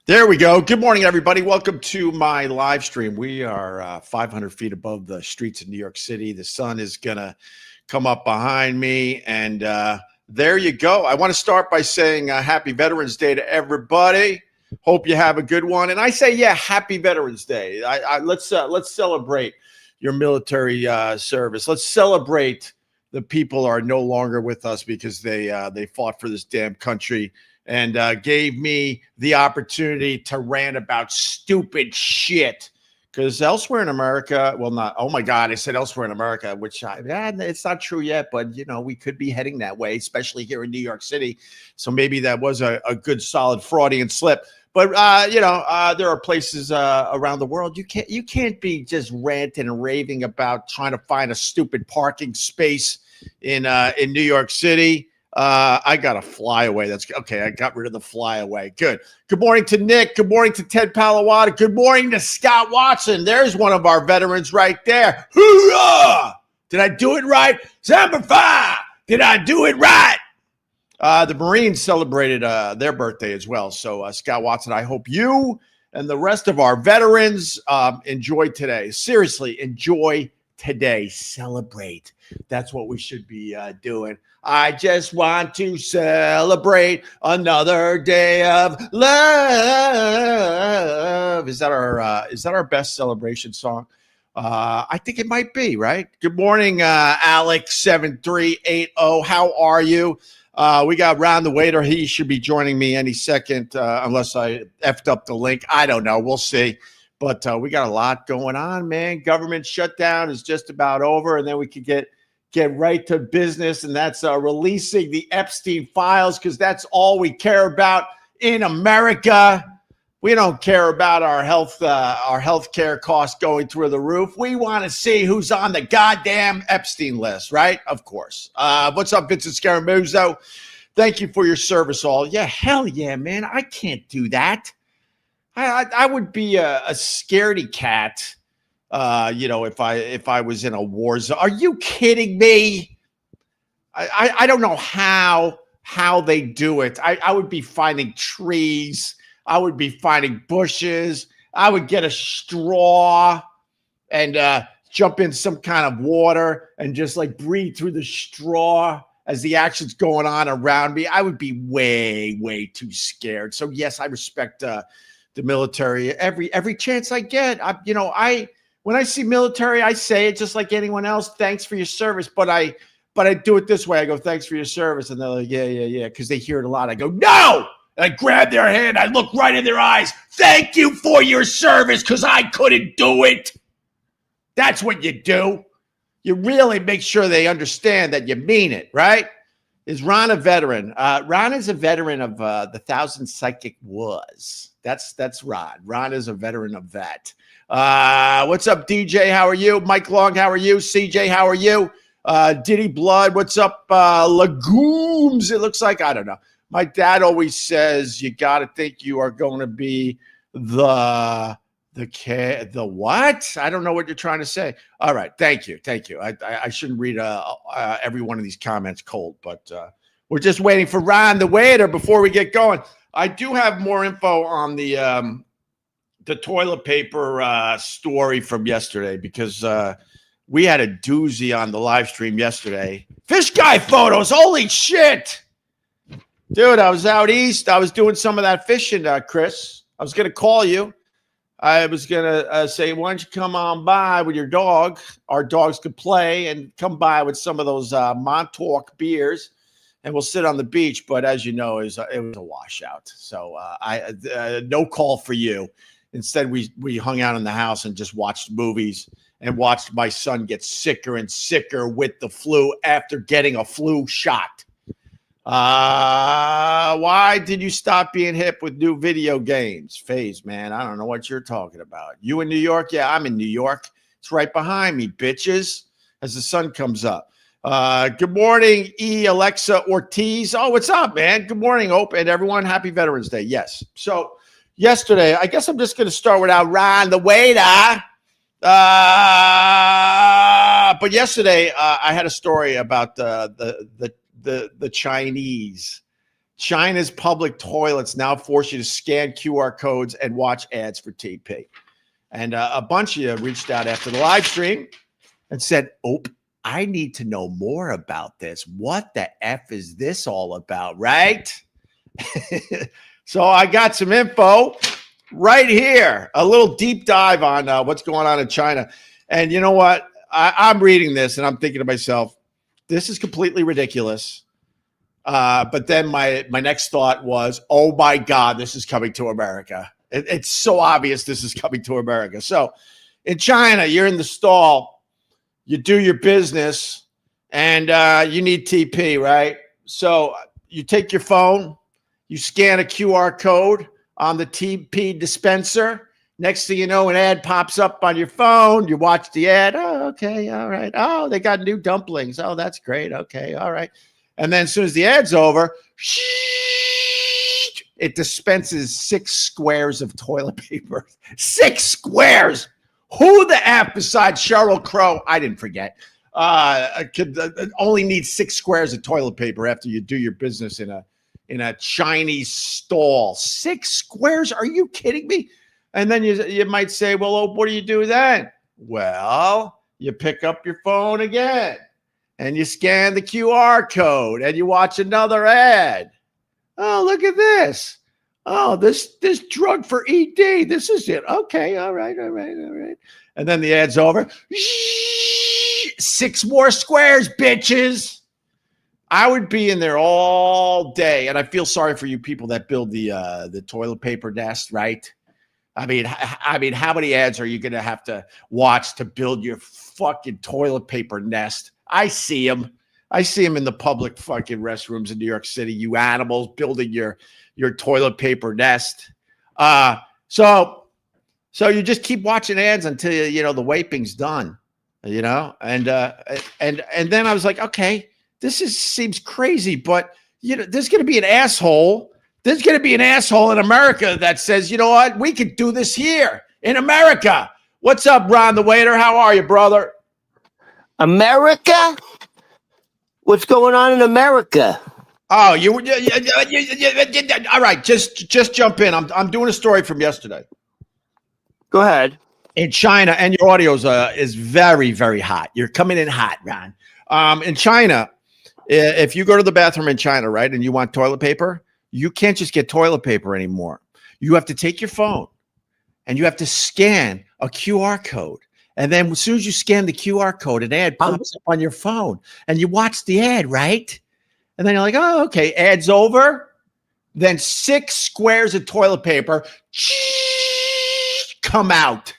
There we go. Good morning, everybody. Welcome to my live stream. We are 500 feet above the streets of New York City. The sun is going to come up behind me. And there you go. I want to start by saying happy Veterans Day to everybody. Hope you have a good one. And I say, yeah, happy Veterans Day. Let's celebrate your military service. Let's celebrate the people who are no longer with us because they fought for this damn country and gave me the opportunity to rant about stupid shit. Because elsewhere in America, well, not, oh my God, I said elsewhere in America, which it's not true yet, but, you know, we could be heading that way, especially here in New York City. So maybe that was a good, solid Freudian slip. But, there are places around the world. You can't be just ranting and raving about trying to find a stupid parking space in New York City. I got a flyaway. That's okay. I got rid of the flyaway. Good. Good morning to Nick. Good morning to Ted Palawada. Good morning to Scott Watson. There's one of our veterans right there. Hoorah! Did I do it right? Semper Fi! Did I do it right? The Marines celebrated their birthday as well. So, Scott Watson, I hope you and the rest of our veterans enjoy today. Seriously, enjoy today. Celebrate. That's what we should be doing. I just want to celebrate another day of love. Is that our best celebration song? I think it might be, right? Good morning, Alex7380. How are you? We got Ron the waiter. He should be joining me any second, unless I effed up the link. I don't know. We'll see. But we got a lot going on, man. Government shutdown is just about over, and then we could get right to business, and that's releasing the Epstein files, because that's all we care about in America. We don't care about our health care costs going through the roof. We want to see who's on the goddamn Epstein list, right? Of course. What's up, Vincent Scaramuzzo? Thank you for your service, all. Yeah, hell yeah, man. I can't do that. I would be a scaredy cat. If I was in a war zone. Are you kidding me? I don't know how they do it. I would be finding trees. I would be finding bushes. I would get a straw and jump in some kind of water and just like breathe through the straw as the action's going on around me. I would be way, way too scared. So yes, I respect the military every chance I get. When I see military, I say it just like anyone else. Thanks for your service. But I do it this way. I go, thanks for your service. And they're like, yeah. Because they hear it a lot. I go, no. And I grab their hand. I look right in their eyes. Thank you for your service, because I couldn't do it. That's what you do. You really make sure they understand that you mean it, right? Is Ron a veteran? Ron is a veteran of the Thousand Psychic Wars. That's Ron. Ron is a veteran of that. What's up, DJ? How are you? Mike Long, how are you? CJ, how are you? Diddy Blood, what's up? Legumes, it looks like. I don't know. My dad always says you got to think you are going to be the what? I don't know what you're trying to say. All right. Thank you. I shouldn't read every one of these comments cold, but we're just waiting for Ron the waiter before we get going. I do have more info on the toilet paper story from yesterday, because we had a doozy on the live stream yesterday. Fish guy photos. Holy shit. Dude, I was out east. I was doing some of that fishing, Chris. I was going to call you. I was going to say, why don't you come on by with your dog? Our dogs could play, and come by with some of those Montauk beers, and we'll sit on the beach. But as you know, it was a washout. So no call for you. Instead, we hung out in the house and just watched movies and watched my son get sicker and sicker with the flu after getting a flu shot. Why did you stop being hip with new video games? FaZe, man, I don't know what you're talking about. You in New York? Yeah, I'm in New York. It's right behind me, bitches, as the sun comes up. Good morning, Alexa Ortiz. Oh, what's up, man? Good morning, Opie, and everyone. Happy Veterans Day. Yes. So yesterday, I guess I'm just going to start without Ron the waiter. But yesterday, I had a story about the Chinese China's public toilets now force you to scan QR codes and watch ads for TP. And a bunch of you reached out after the live stream and said, "Ope, I need to know more about this. What the F is this all about?" Right? So I got some info right here, a little deep dive on what's going on in China. And you know what? I'm reading this and I'm thinking to myself, this is completely ridiculous. But then my next thought was, oh my God, this is coming to America. It's so obvious this is coming to America. So in China, you're in the stall, you do your business, and you need TP, right? So you take your phone, you scan a QR code on the TP dispenser. Next thing you know, an ad pops up on your phone. You watch the ad. Oh, okay. All right. Oh, they got new dumplings. Oh, that's great. Okay. All right. And then as soon as the ad's over, it dispenses 6 squares of toilet paper. 6 squares. Who the F besides Sheryl Crow, I didn't forget, could only need 6 squares of toilet paper after you do your business in a Chinese stall? 6 squares? Are you kidding me? And then you might say, well, what do you do then? Well, you pick up your phone again and you scan the QR code and you watch another ad. Oh, look at this. Oh, this drug for ED. This is it. Okay. All right. And then the ad's over. 6 more squares, bitches. I would be in there all day. And I feel sorry for you people that build the toilet paper nest, right? I mean, how many ads are you going to have to watch to build your fucking toilet paper nest? I see them. I see them in the public fucking restrooms in New York City. You animals building your toilet paper nest. So you just keep watching ads until you know the vaping's done. You know, and then I was like, okay, this seems crazy, but you know, there's going to be an asshole. There's going to be an asshole in America that says, you know what, we could do this here in America. What's up, Ron the waiter? How are you, brother? America? What's going on in America? Oh, all right. Just jump in. I'm doing a story from yesterday. Go ahead. In China, and your audio is very, very hot. You're coming in hot, Ron. In China, if you go to the bathroom in China, right, and you want toilet paper, you can't just get toilet paper anymore. You have to take your phone and you have to scan a QR code. And then as soon as you scan the QR code, an ad pops up on your phone and you watch the ad, right? And then you're like, oh, okay, ad's over. Then 6 squares of toilet paper come out.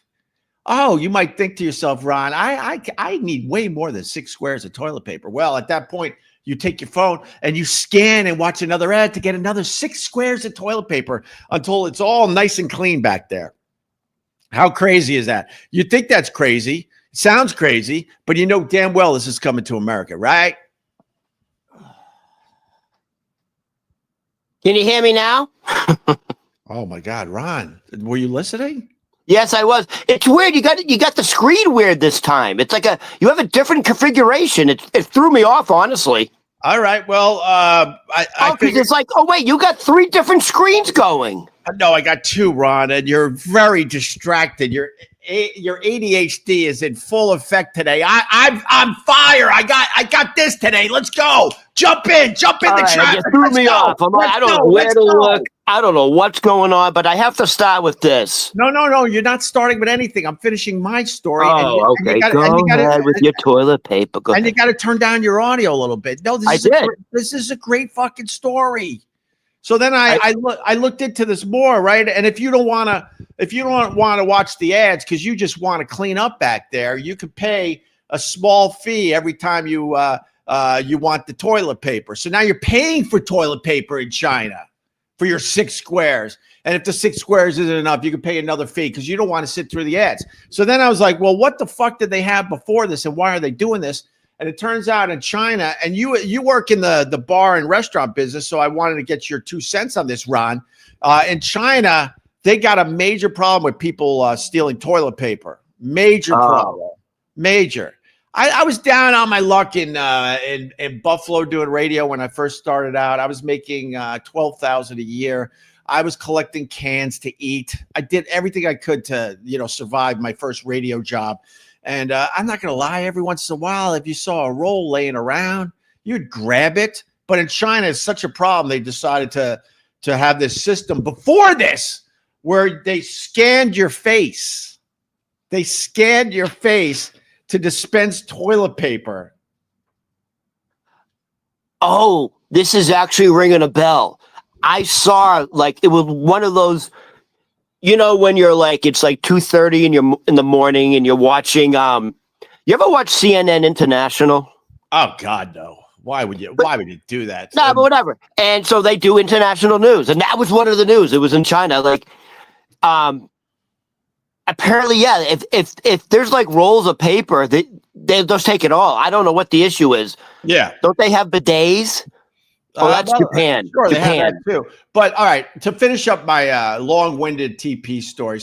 Oh, you might think to yourself, Ron, I need way more than 6 squares of toilet paper. Well, at that point, you take your phone and you scan and watch another ad to get another 6 squares of toilet paper until it's all nice and clean back there. How crazy is that? You think that's crazy. It sounds crazy, but you know damn well this is coming to America, right? Can you hear me now? Oh my God, Ron, were you listening? Yes, I was. It's weird. You got the screen weird this time. It's like you have a different configuration. It threw me off, honestly. All right. Well, I think it's like, oh wait, you got 3 different screens going. No, I got 2, Ron, and you're very distracted. Your ADHD is in full effect today. I'm on fire. I got this today. Let's go. Jump in the traffic. You threw me off. I don't know where to look. I don't know what's going on, but I have to start with this. No. You're not starting with anything. I'm finishing my story. Oh, okay. Go ahead with your toilet paper. Go ahead. You got to turn down your audio a little bit. No, this is a great fucking story. So then I looked into this more, right? And if you don't want to watch the ads because you just want to clean up back there, you could pay a small fee every time you want the toilet paper. So now you're paying for toilet paper in China for your 6 squares. And if the 6 squares isn't enough, you can pay another fee because you don't want to sit through the ads. So then I was like, well, what the fuck did they have before this and why are they doing this? And it turns out in China, and you work in the bar and restaurant business, so I wanted to get your 2 cents on this, Ron. In China, they got a major problem with people stealing toilet paper. Major problem. Major. I was down on my luck in Buffalo doing radio when I first started out. I was making $12,000 a year. I was collecting cans to eat. I did everything I could to, survive my first radio job. And I'm not going to lie, every once in a while, if you saw a roll laying around, you'd grab it. But in China, it's such a problem. They decided to have this system before this where they scanned your face. They scanned your face to dispense toilet paper. Oh, this is actually ringing a bell. I saw it was one of those, when you're it's 2:30 in the morning and you're watching. You ever watch CNN International? Oh God, no. Why would you do that? No, but whatever. And so they do international news, and that was one of the news. It was in China. Apparently, yeah. If there's rolls of paper, they'll just take it all. I don't know what the issue is. Yeah. Don't they have bidets? Oh, that's Japan. Sure, Japan. they have that too. But all right, to finish up my long-winded TP story.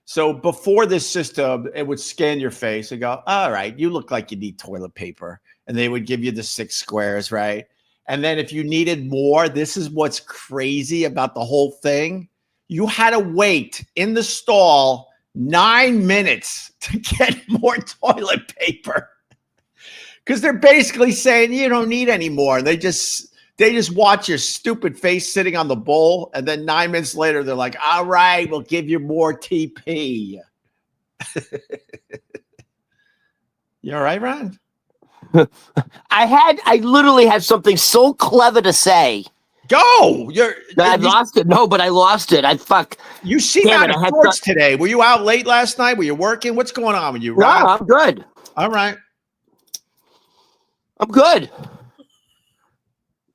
So before this system, it would scan your face and go, all right, you look like you need toilet paper. And they would give you the 6 squares, right? And then if you needed more, this is what's crazy about the whole thing. You had to wait in the stall 9 minutes to get more toilet paper. Because they're basically saying you don't need any more. They just watch your stupid face sitting on the bowl, and then 9 minutes later, they're like, all right, we'll give you more TP. You all right, Ron? I literally had something so clever to say. Go! I lost it. No, but I lost it. You seem out of sorts today. Were you out late last night? Were you working? What's going on with you, Ron? No, I'm good. All right. I'm good.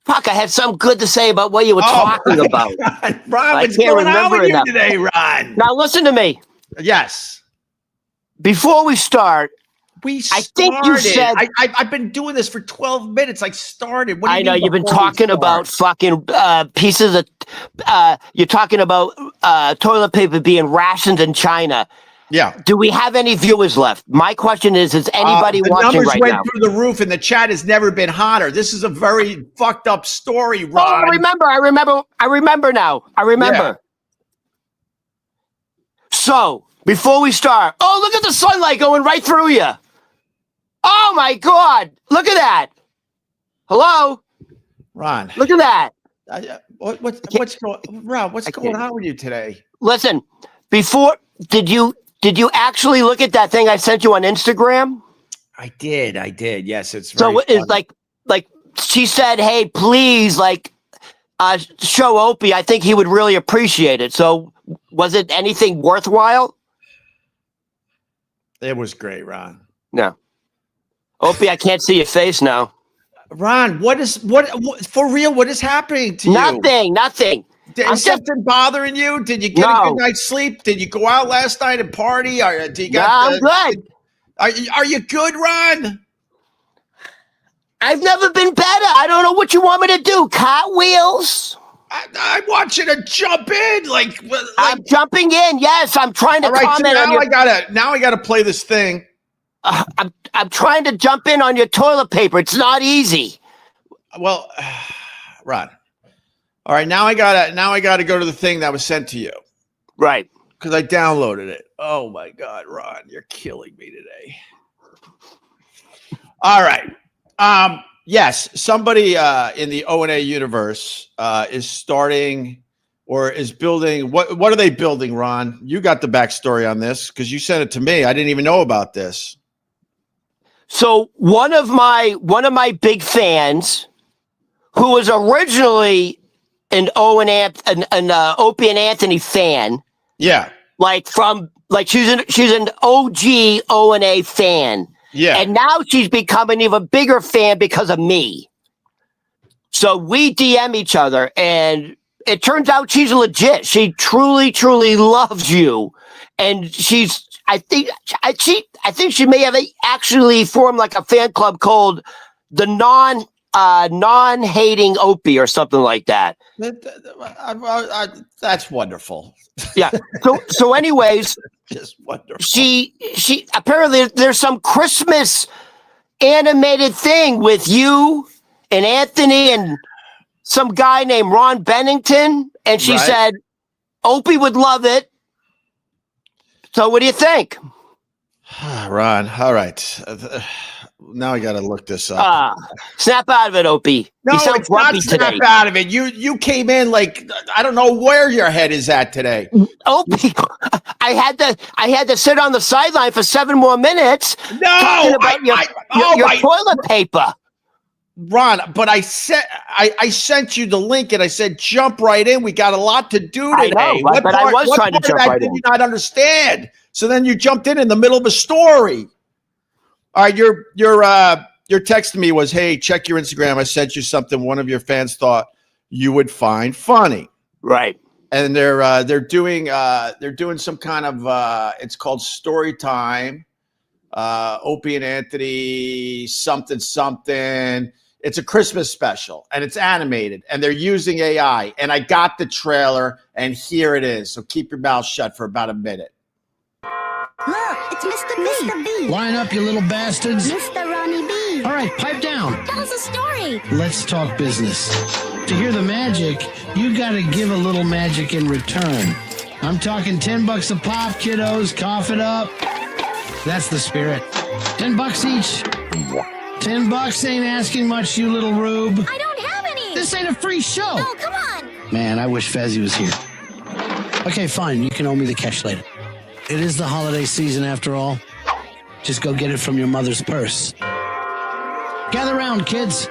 Fuck, I had something good to say about what you were talking about. Ron, what's going on with you today, Ron? Now listen to me. Yes. Before we start, I think you said I've been doing this for 12 minutes. I started. What do you I know you've been talking about fucking pieces of. You're talking about toilet paper being rationed in China. Yeah. Do we have any viewers left? My question is anybody watching right now? The numbers went through the roof, and the chat has never been hotter. This is a very fucked up story, Ron. Oh, I remember now. I remember. Yeah. So before we start, look at the sunlight going right through you. Oh my God! Look at that. Hello, Ron. Look at that. What's going on with you today? Listen, did you actually look at that thing I sent you on Instagram? I did. Yes, it's very so it's like she said, hey, please show Opie. I think he would really appreciate it. So was it anything worthwhile? It was great, Ron. No. Opie, I can't see your face now. Ron, what for real? What is happening to you? Nothing. Is something bothering you? Did you get a good night's sleep? Did you go out last night and party? I'm good. Are you good, Ron? I've never been better. I don't know what you want me to do. Cartwheels? I want you to jump in. I'm jumping in. Yes, I'm trying to comment on your. Now I gotta play this thing. I'm trying to jump in on your toilet paper. It's not easy. Well, Ron. All right, now I gotta go to the thing that was sent to you. Right. Because I downloaded it. Oh my God, Ron, you're killing me today. All right. Yes, somebody in the O&A universe is starting or is building. What are they building, Ron? You got the backstory on this because you sent it to me. I didn't even know about this. So one of my big fans, who was originally an Opie and Anthony fan. Yeah. She's an OG O&A fan. Yeah. And now she's become an even bigger fan because of me. So we DM each other, and it turns out she's legit. She truly, truly loves you. And I think she may have actually formed a fan club called the non-hating Opie or something like that. That's wonderful. Yeah. So anyways, just wonderful. She apparently there's some Christmas animated thing with you and Anthony and some guy named Ron Bennington, and she said Opie would love it. So what do you think? Ron, all right. Now I got to look this up. Snap out of it, Opie. No, you sound it's not grumpy snap today. out of it. You came in like I don't know where your head is at today. Opie, I had to sit on the sideline for 7 more minutes talking about your toilet paper. Ron, but I sent you the link and I said jump right in. We got a lot to do today. I know, but I was trying to jump right in. Did you not understand? So then you jumped in the middle of a story. All right, your text to me was, "Hey, check your Instagram. I sent you something one of your fans thought you would find funny." Right. And they're doing some kind of it's called Story Time. Opie and Anthony something. It's a Christmas special and it's animated and they're using AI. And I got the trailer and here it is. So keep your mouth shut for about a minute. Look, it's Mr. B. Line up, you little bastards. Mr. Ronnie B. All right, pipe down. Tell us a story. Let's talk business. To hear the magic, you gotta give a little magic in return. I'm talking $10 a pop, kiddos. Cough it up. That's the spirit. $10 each. $10 ain't asking much, you little rube. I don't have any. This ain't a free show. No, come on. Man, I wish Fezzi was here. Okay, fine. You can owe me the cash later. It is the holiday season after all. Just go get it from your mother's purse. Gather round, kids.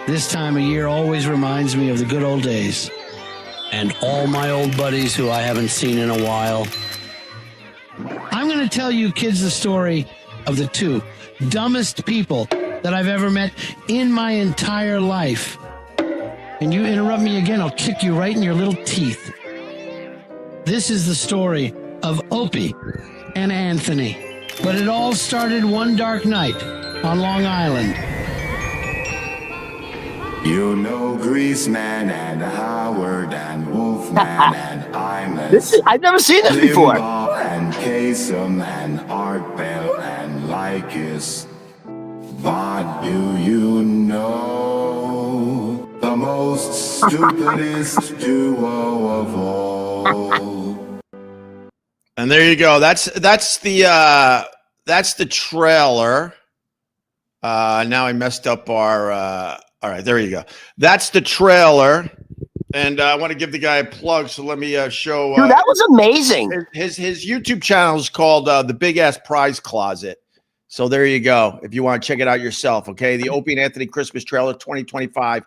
This time of year always reminds me of the good old days. And all my old buddies who I haven't seen in a while. I'm going to tell you kids the story of the 2 dumbest people that I've ever met in my entire life. And you interrupt me again, I'll kick you right in your little teeth. This is the story of Opie and Anthony. But it all started one dark night on Long Island. You know Greaseman and Howard and Wolfman and Imus. I've never seen this before. Limbaugh and Kasem and Art Bell and Lycus. But do you know the most stupidest duo of all? And there you go. That's the trailer. Now I messed up our all right, there you go. That's the trailer. And I want to give the guy a plug, so let me show. Dude, that was amazing. His YouTube channel is called The Big Ass Prize Closet. So there you go. If you want to check it out yourself, okay? The Opie and Anthony Christmas trailer 2025.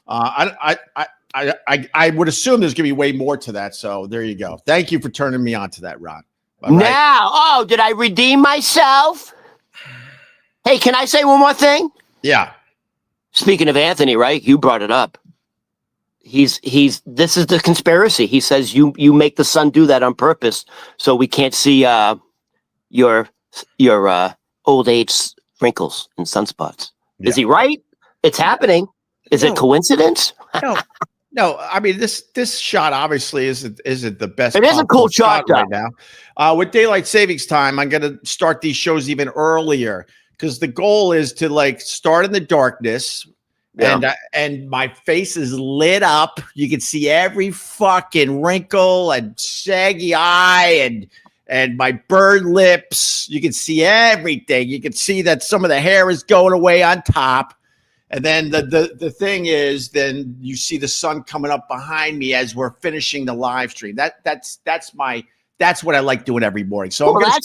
I would assume there's gonna be way more to that. So there you go. Thank you for turning me on to that, Ron. All right. Now, did I redeem myself? Hey, can I say one more thing? Yeah. Speaking of Anthony, right? You brought it up. This is the conspiracy. He says you make the sun do that on purpose so we can't see your old age wrinkles and sunspots. Yeah. Is he right? It's happening. Is it coincidence? No. I mean this shot obviously isn't the best. It is a cool shot right now. With daylight savings time, I'm gonna start these shows even earlier because the goal is to like start in the darkness. Yeah. And my face is lit up. You can see every fucking wrinkle and saggy eye and my burned lips. You can see everything. You can see that some of the hair is going away on top. And then the thing is, then you see the sun coming up behind me as we're finishing the live stream. That's what I like doing every morning. So I'm gonna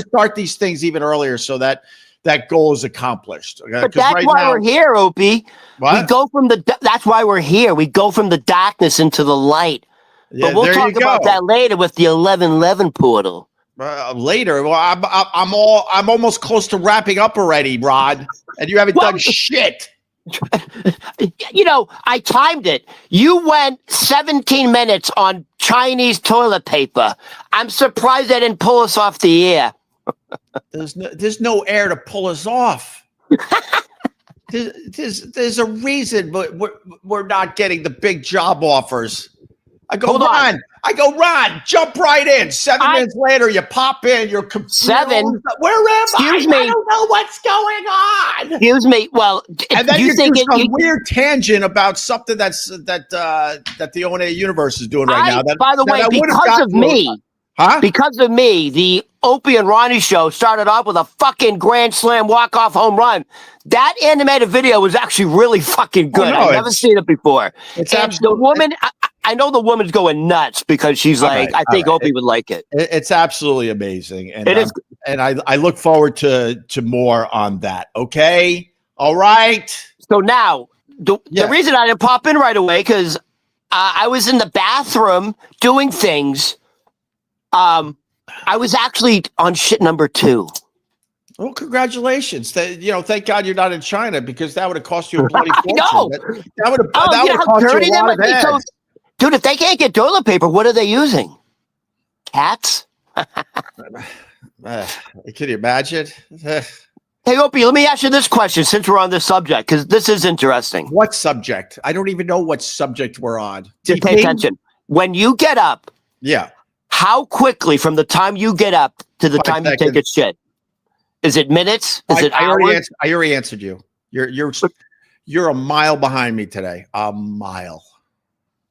start these things even earlier so that goal is accomplished. Okay? But that's why we're here, Opie. What? That's why we're here. We go from the darkness into the light. Yeah, but we'll talk about that later with the 1111 portal. Later, well, I'm almost close to wrapping up already, Rod, and you haven't done shit. You know, I timed it. You went 17 minutes on Chinese toilet paper. I'm surprised they didn't pull us off the air. There's no air to pull us off. There's a reason, but we're not getting the big job offers. I go, Hold Ron. on. I go, Ron, jump right in. 7 minutes later, you pop in. You're confused. 7? Where am Excuse I? me. I don't know what's going on. Excuse me. Well, And then you think do some you, weird tangent about something that the ONA universe is doing right now. By the way, because of me, the Opie and Ronnie show started off with a fucking grand slam walk-off home run. That animated video was actually really fucking good. I've never seen it before. It's and the woman, I know the woman's going nuts because she's like, I think Opie would like it. It's absolutely amazing, and it is. And I look forward to more on that. Okay, all right. So now the reason I didn't pop in right away because I was in the bathroom doing things. I was actually on shit number 2. Well, congratulations. Thank God you're not in China because that would have cost you a bloody fortune. No. That would have cost you a lot of heads. Dude, if they can't get toilet paper, what are they using? Cats? Can you imagine? Hey, Opie, let me ask you this question since we're on this subject, because this is interesting. What subject? I don't even know what subject we're on. Just pay attention. When you get up, how quickly from the time you get up to the time you take a shit? Is it minutes? Is it hours? I already answered you. You're a mile behind me today. A mile.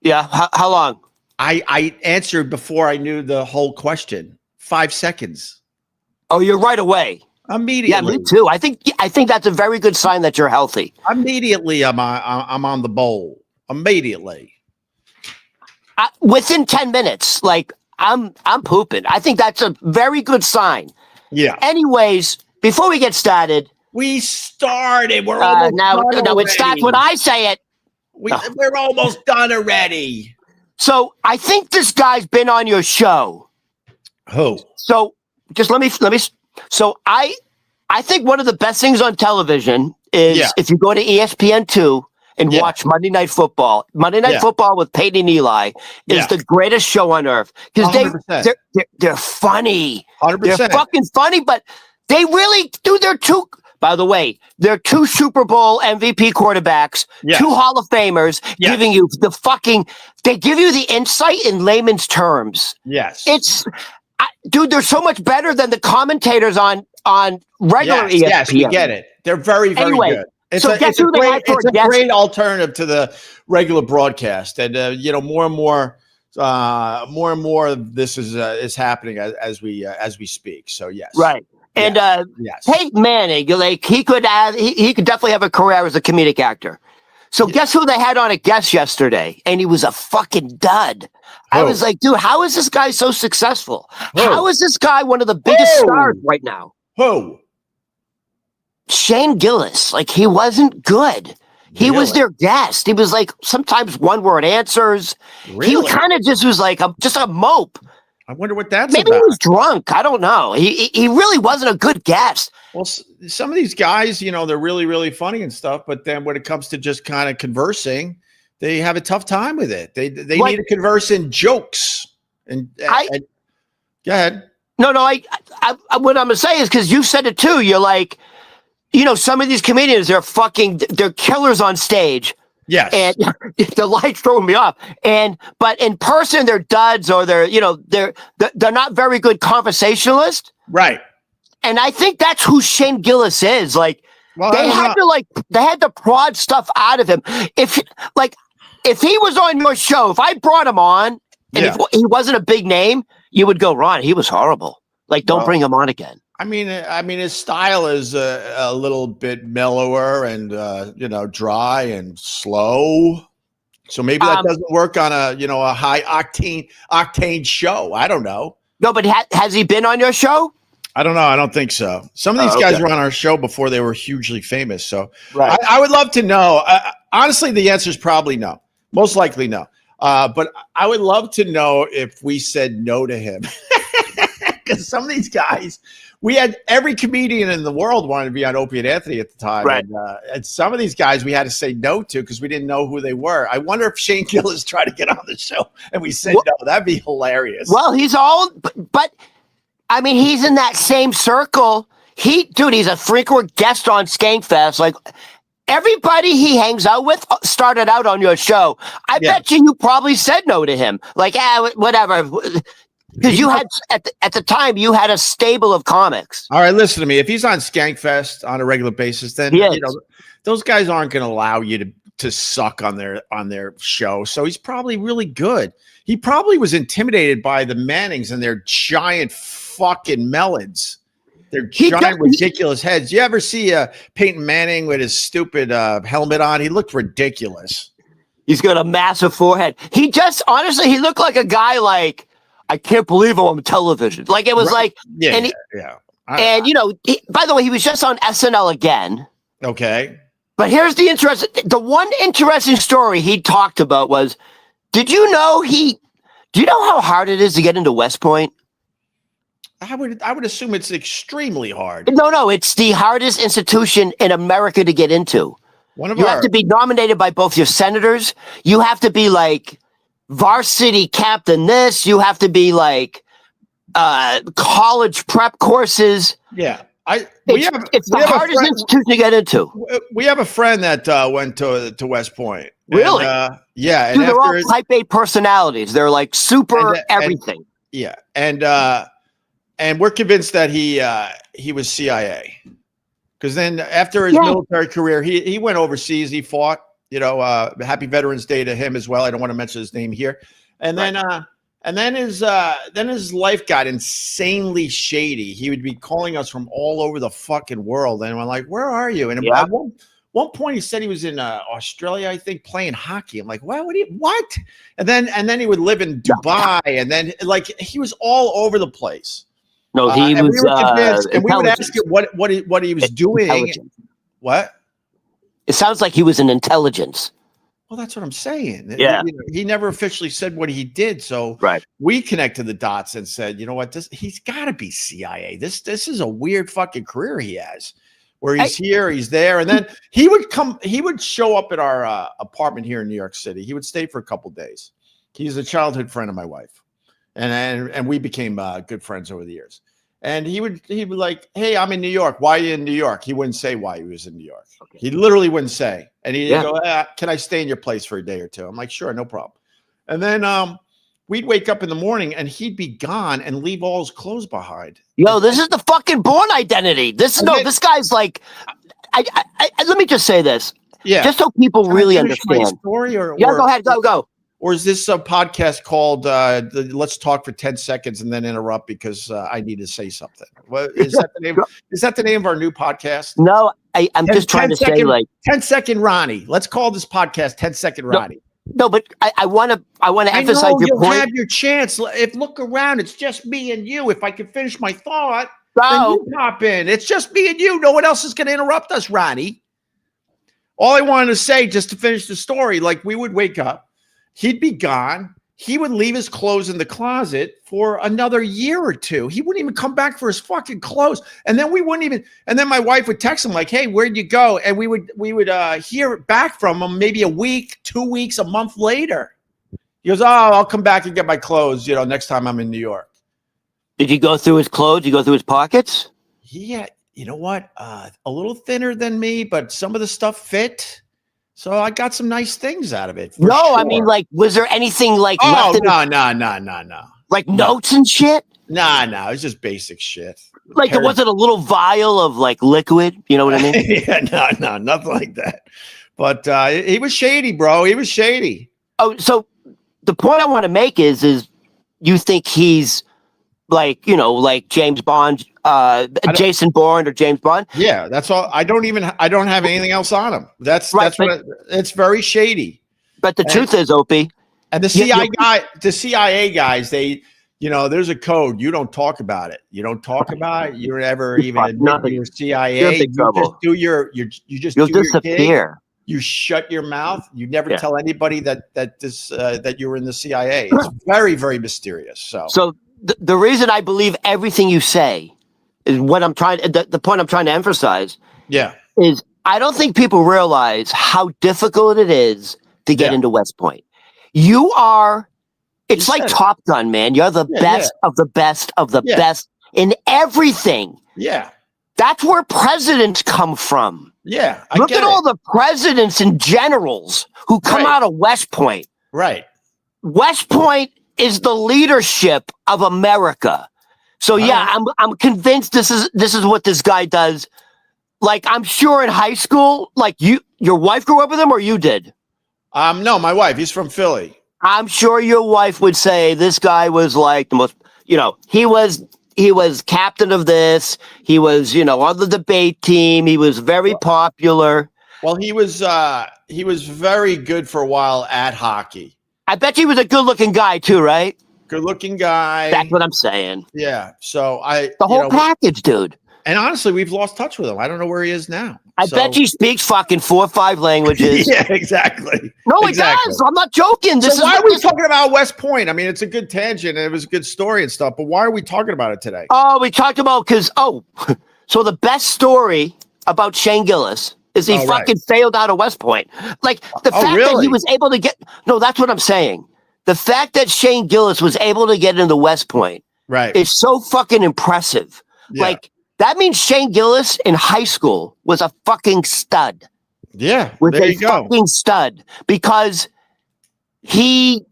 Yeah. How long? I answered before I knew the whole question. 5 seconds. Oh, you're right away. Immediately. Yeah, me too. I think that's a very good sign that you're healthy. Immediately, I'm on the bowl. Immediately. Within 10 minutes, like I'm pooping. I think that's a very good sign. Yeah. Anyways, before we get started, we started. We're almost done. No, it starts when I say it. We're almost done already. So I think this guy's been on your show. Who? So just let me. So I think one of the best things on television is if you go to ESPN2 and watch Monday Night Football. Monday Night Football with Peyton and Eli is the greatest show on earth because they're funny. 100%. They're fucking funny, but they really do. By the way, they're 2 Super Bowl MVP quarterbacks, 2 Hall of Famers, giving you they give you the insight in layman's terms. Yes. Dude, they're so much better than the commentators on regular ESPN. Yes, we get it. They're very, very good. It's a great alternative to the regular broadcast, and more and more of this is happening as we speak. So yes, right. And Peyton Manning, like he could definitely have a career as a comedic actor. So guess who they had on a guest yesterday, and he was a fucking dud. I was like, dude, how is this guy so successful? How is this guy one of the biggest stars right now? Who? Shane Gillis. Like, he wasn't good. He was their guest. He was like sometimes one-word answers. Really? He kind of just was like just a mope. I wonder what that's Maybe about. He was drunk. I don't know. He really wasn't a good guest. Well, some of these guys, they're really, really funny and stuff. But then when it comes to just kind of conversing, they have a tough time with it. They need to converse in jokes. And go ahead. No. I what I'm gonna say is because you said it too. You're like, some of these comedians they're killers on stage. Yes. And the lights throwing me off. But in person they're duds, or they're not very good conversationalists. Right. And I think that's who Shane Gillis is. Like, they had to prod stuff out of him. If he was on your show, if I brought him on and if he wasn't a big name, you would go, Ron, he was horrible. Like, don't bring him on again. I mean, his style is a little bit mellower and dry and slow. So maybe that doesn't work on a high octane show. I don't know. No, but has he been on your show? I don't know. I don't think so. Some of these guys were on our show before they were hugely famous. So I would love to know. Honestly, the answer is probably no. Most likely no. But I would love to know if we said no to him. Because some of these guys, we had every comedian in the world wanted to be on Opie and Anthony at the time. Right. And some of these guys we had to say no to because we didn't know who they were. I wonder if Shane Gillis tried to get on the show and we said no. That'd be hilarious. Well, he's old, but I mean, he's in that same circle. He's a frequent guest on Skankfest. Like, everybody he hangs out with started out on your show. I bet you probably said no to him. Like, whatever. Because you had at the time you had a stable of comics. All right, listen to me. If he's on Skankfest on a regular basis, then you know those guys aren't going to allow you to suck on their show. So he's probably really good. He probably was intimidated by the Mannings and their giant fucking melons. Their giant, ridiculous heads. You ever see Peyton Manning with his stupid helmet on? He looked ridiculous. He's got a massive forehead. He just, honestly, he looked like a guy like, I can't believe I'm on television. Like, it was like, and you know, by the way, he was just on SNL again. Okay. But here's the one interesting story he talked about was, do you know how hard it is to get into West Point? I would assume it's extremely hard. No, it's the hardest institution in America to get into. You have to be nominated by both your senators. You have to be like varsity captain this. You have to be like college prep courses. Yeah. It's the hardest institution to get into. We have a friend that went to West Point. Really? Yeah. Dude, they're all type A personalities. They're like super everything. And we're convinced that he was CIA. Because then after his military career, he went overseas. He fought, you know, happy Veterans Day to him as well. I don't want to mention his name here. And then his life got insanely shady. He would be calling us from all over the fucking world. And we're like, where are you? And at one point he said he was in Australia, I think, playing hockey. I'm like, what? What? And then he would live in Dubai. And then like he was all over the place. No, he was. We were convinced, and we would ask him what he was doing. What? It sounds like he was an intelligence. Well, that's what I'm saying. Yeah. He never officially said what he did. So we connected the dots and said, you know what? He's got to be CIA. This is a weird fucking career he has, where he's here, he's there, and then he would show up at our apartment here in New York City. He would stay for a couple days. He's a childhood friend of my wife, and we became good friends over the years. And he would like, hey, I'm in New York. Why are you in New York? He wouldn't say why he was in New York. Okay. He literally wouldn't say. And he'd go, can I stay in your place for a day or two? I'm like, sure, no problem. And then we'd wake up in the morning and he'd be gone and leave all his clothes behind. Yo, this is the fucking Bourne identity. This guy's like, let me just say this. Yeah. Just so people really understand. My story go ahead, go. Or is this a podcast called Let's Talk for 10 Seconds and then interrupt because I need to say something? What is that the name? Is that the name of our new podcast? No, I'm just trying to say like 10-second Ronnie. Let's call this podcast 10-second Ronnie. No, but I want to emphasize your point. You have your chance. If look around, it's just me and you. If I can finish my thought, then you pop in. It's just me and you. No one else is going to interrupt us, Ronnie. All I wanted to say, just to finish the story, like we would wake up. He'd be gone. He would leave his clothes in the closet for another year or two. He wouldn't even come back for his fucking clothes. And then we wouldn't even. And then my wife would text him like, "Hey, where'd you go?" And we would hear back from him maybe a week, 2 weeks, a month later. He goes, "Oh, I'll come back and get my clothes. You know, next time I'm in New York." Did you go through his clothes? Did you go through his pockets? Yeah, you know what? A little thinner than me, but some of the stuff fit. So I got some nice things out of it. No, sure. I mean, like, was there anything like? Oh, no. Like notes and shit? No, it was just basic shit. Like, was it a little vial of like liquid? You know what I mean? Yeah, no, nothing like that. But he was shady, bro. He was shady. Oh, so the point I want to make is you think he's like, you know, like James Bond, Jason Bourne or James Bond? Yeah, that's all. I don't have anything else on him. That's it's very shady. But the truth is, Opie, and the CIA guys, they, you know, there's a code. You don't talk about it. You don't talk about it. You're never even admit you're CIA. You just disappear. You shut your mouth. You never tell anybody that you were in the CIA. It's very, very mysterious. So the reason I believe everything you say is what I'm trying. The point I'm trying to emphasize. Yeah, is I don't think people realize how difficult it is to get into West Point. You are. It's like Top Gun, man. You're the best of the best of the best in everything. Yeah. That's where presidents come from. Yeah, Look at all the presidents and generals who come out of West Point. Right. West Point is the leadership of America. So yeah, I'm convinced this is what this guy does. Like, I'm sure in high school, like your wife grew up with him, or you did? No, my wife. He's from Philly. I'm sure your wife would say this guy was like the most. He was captain of this. He was, on the debate team. He was very popular. Well, he was very good for a while at hockey. I bet he was a good-looking guy too, right? Good-looking guy. That's what I'm saying. Yeah. So the whole package, dude. And honestly, we've lost touch with him. I don't know where he is now. I bet he speaks fucking 4 or 5 languages. Yeah, exactly. No, he does. I'm not joking. So why are we talking about West Point? I mean, it's a good tangent and it was a good story and stuff, but why are we talking about it today? Oh, we talked about so the best story about Shane Gillis is he fucking failed out of West Point. Like the fact that he was able to get that's what I'm saying. The fact that Shane Gillis was able to get into West Point is so fucking impressive. Yeah. Like that means Shane Gillis in high school was a fucking stud. Yeah, there you go. Fucking stud because he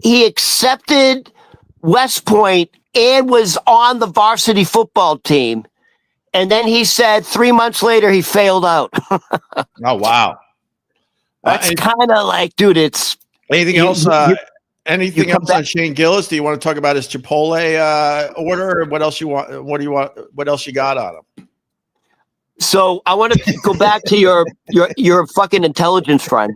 accepted West Point and was on the varsity football team, and then he said 3 months later he failed out. Oh wow, that's kind of like, dude. It's anything else. Anything else on Shane Gillis? Do you want to talk about his Chipotle order? Or what else you want? What do you want? What else you got on him? So I want to go back to your fucking intelligence friend.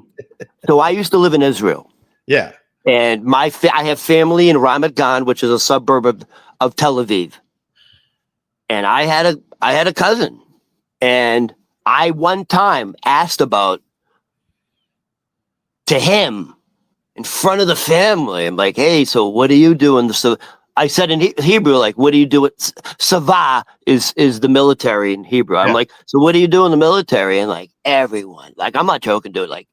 So I used to live in Israel. Yeah, and I have family in Ramat Gan, which is a suburb of Tel Aviv. And I had a cousin, and I one time asked about to him. In front of the family, I'm like, hey, so what do you do? So I said in Hebrew, like, what do you do? Sava is the military in Hebrew. I'm like, so what do you do in the military? And like everyone, like, I'm not joking, dude. Like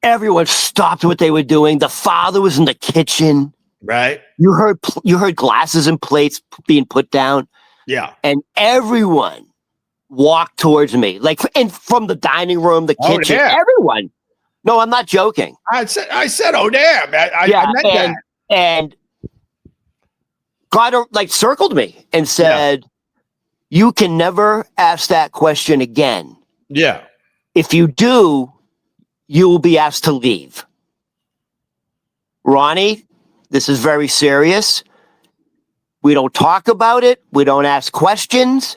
everyone stopped what they were doing. The father was in the kitchen. Right. You heard glasses and plates being put down. Yeah. And everyone walked towards me, like, and from the dining room, the kitchen, everyone. No, I'm not joking. I said, oh damn! I meant that. And God like circled me and said, "You can never ask that question again. Yeah. If you do, you will be asked to leave." Ronnie, this is very serious. We don't talk about it. We don't ask questions.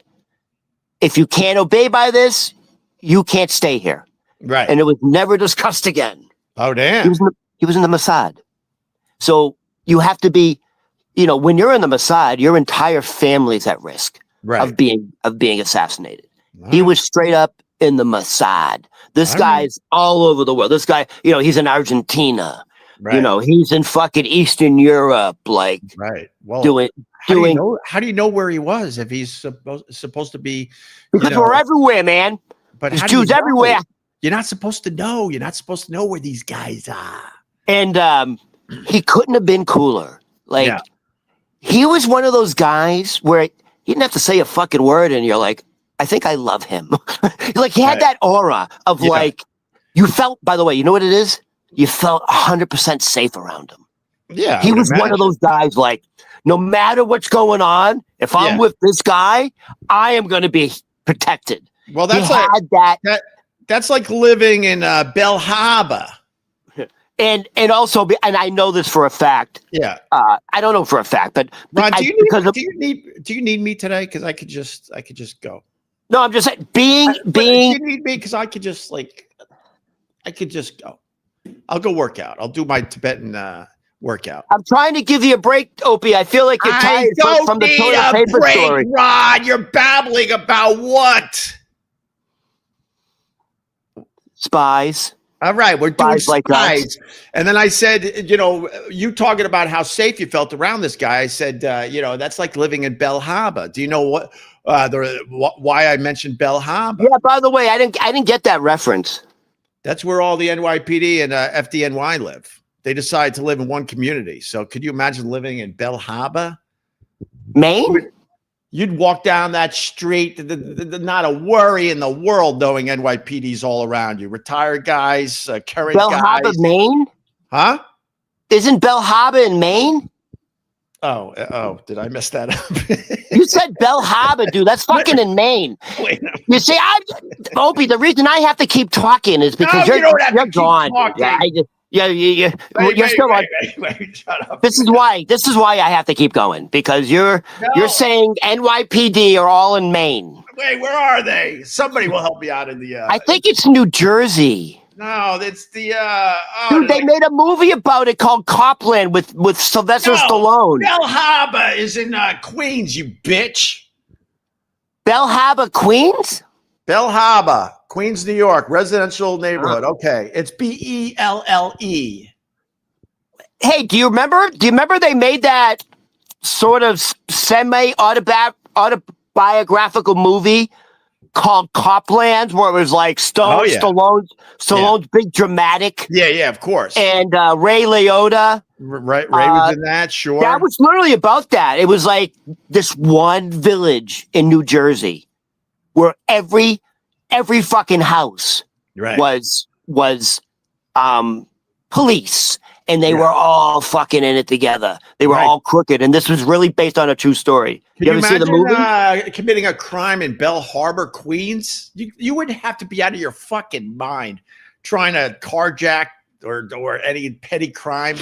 If you can't obey by this, you can't stay here. Right. And it was never discussed again. Oh, damn. He was in the Mossad. So you have to be, when you're in the Mossad, your entire family's at risk of being assassinated. Right. He was straight up in the Mossad. This guy's all over the world. This guy, he's in Argentina. Right. He's in fucking Eastern Europe, like well, doing. How do you know where he was if he's supposed to be? Because we're everywhere, man. But there's Jews everywhere. You're not supposed to know. You're not supposed to know where these guys are. And he couldn't have been cooler. Like, he was one of those guys where he didn't have to say a fucking word, and you're like, I think I love him. Like, he had that aura of like, you felt, by the way, you know what it is? You felt 100% safe around him. Yeah. He was one of those guys, like, no matter what's going on, if I'm with this guy, I am going to be protected. Well, that's that's like living in Bell Harbor. And also, and I know this for a fact. Yeah. I don't know for a fact, but Ron, do you need me today? Because I could just go. No, I'm just saying do you need me? Because I could just go. I'll go work out. I'll do my Tibetan workout. I'm trying to give you a break, Opie. I feel like you're tired from the toilet paper break, story. Rod, you're babbling about what? Spies. All right, we're doing spies. Like and then I said, you talking about how safe you felt around this guy. I said, that's like living in Bell Harbor. Do you know what why I mentioned Bell Harbor? Yeah, by the way, I didn't get that reference. That's where all the NYPD and FDNY live. They decide to live in one community. So could you imagine living in Bell Harbor? Maine? You'd walk down that street, not a worry in the world, knowing NYPD's all around you. Retired guys, current Bell guys. Harbor, Maine? Huh? Isn't Bell Harbor in Maine? Oh, did I mess that up? You said Bell Harbor, dude. That's fucking in Maine. Wait, You see, Opie, the reason I have to keep talking is because no, you don't have you're to keep gone. talking. You're still on. Wait, shut up. This is why I have to keep going, because you're saying NYPD are all in Maine. Wait, where are they? Somebody will help me out in the. I think it's New Jersey. No, it's the. Dude, they made a movie about it called Copland with Sylvester Stallone. Bell Harbor is in Queens, you bitch. Bell Harbor, Queens? Bell Harbor, Queens, New York, residential neighborhood. Okay, it's Belle. Hey, do you remember they made that sort of semi-autobiographical movie called Copland, where it was like Stallone's big dramatic. Yeah, of course. And Ray Liotta. Ray was in that, sure. That was literally about that. It was like this one village in New Jersey where every fucking house was police, and they were all fucking in it together. They were all crooked, and this was really based on a true story. Can you ever see the movie? Committing a crime in Bell Harbor, Queens? You would have to be out of your fucking mind trying to carjack or any petty crime.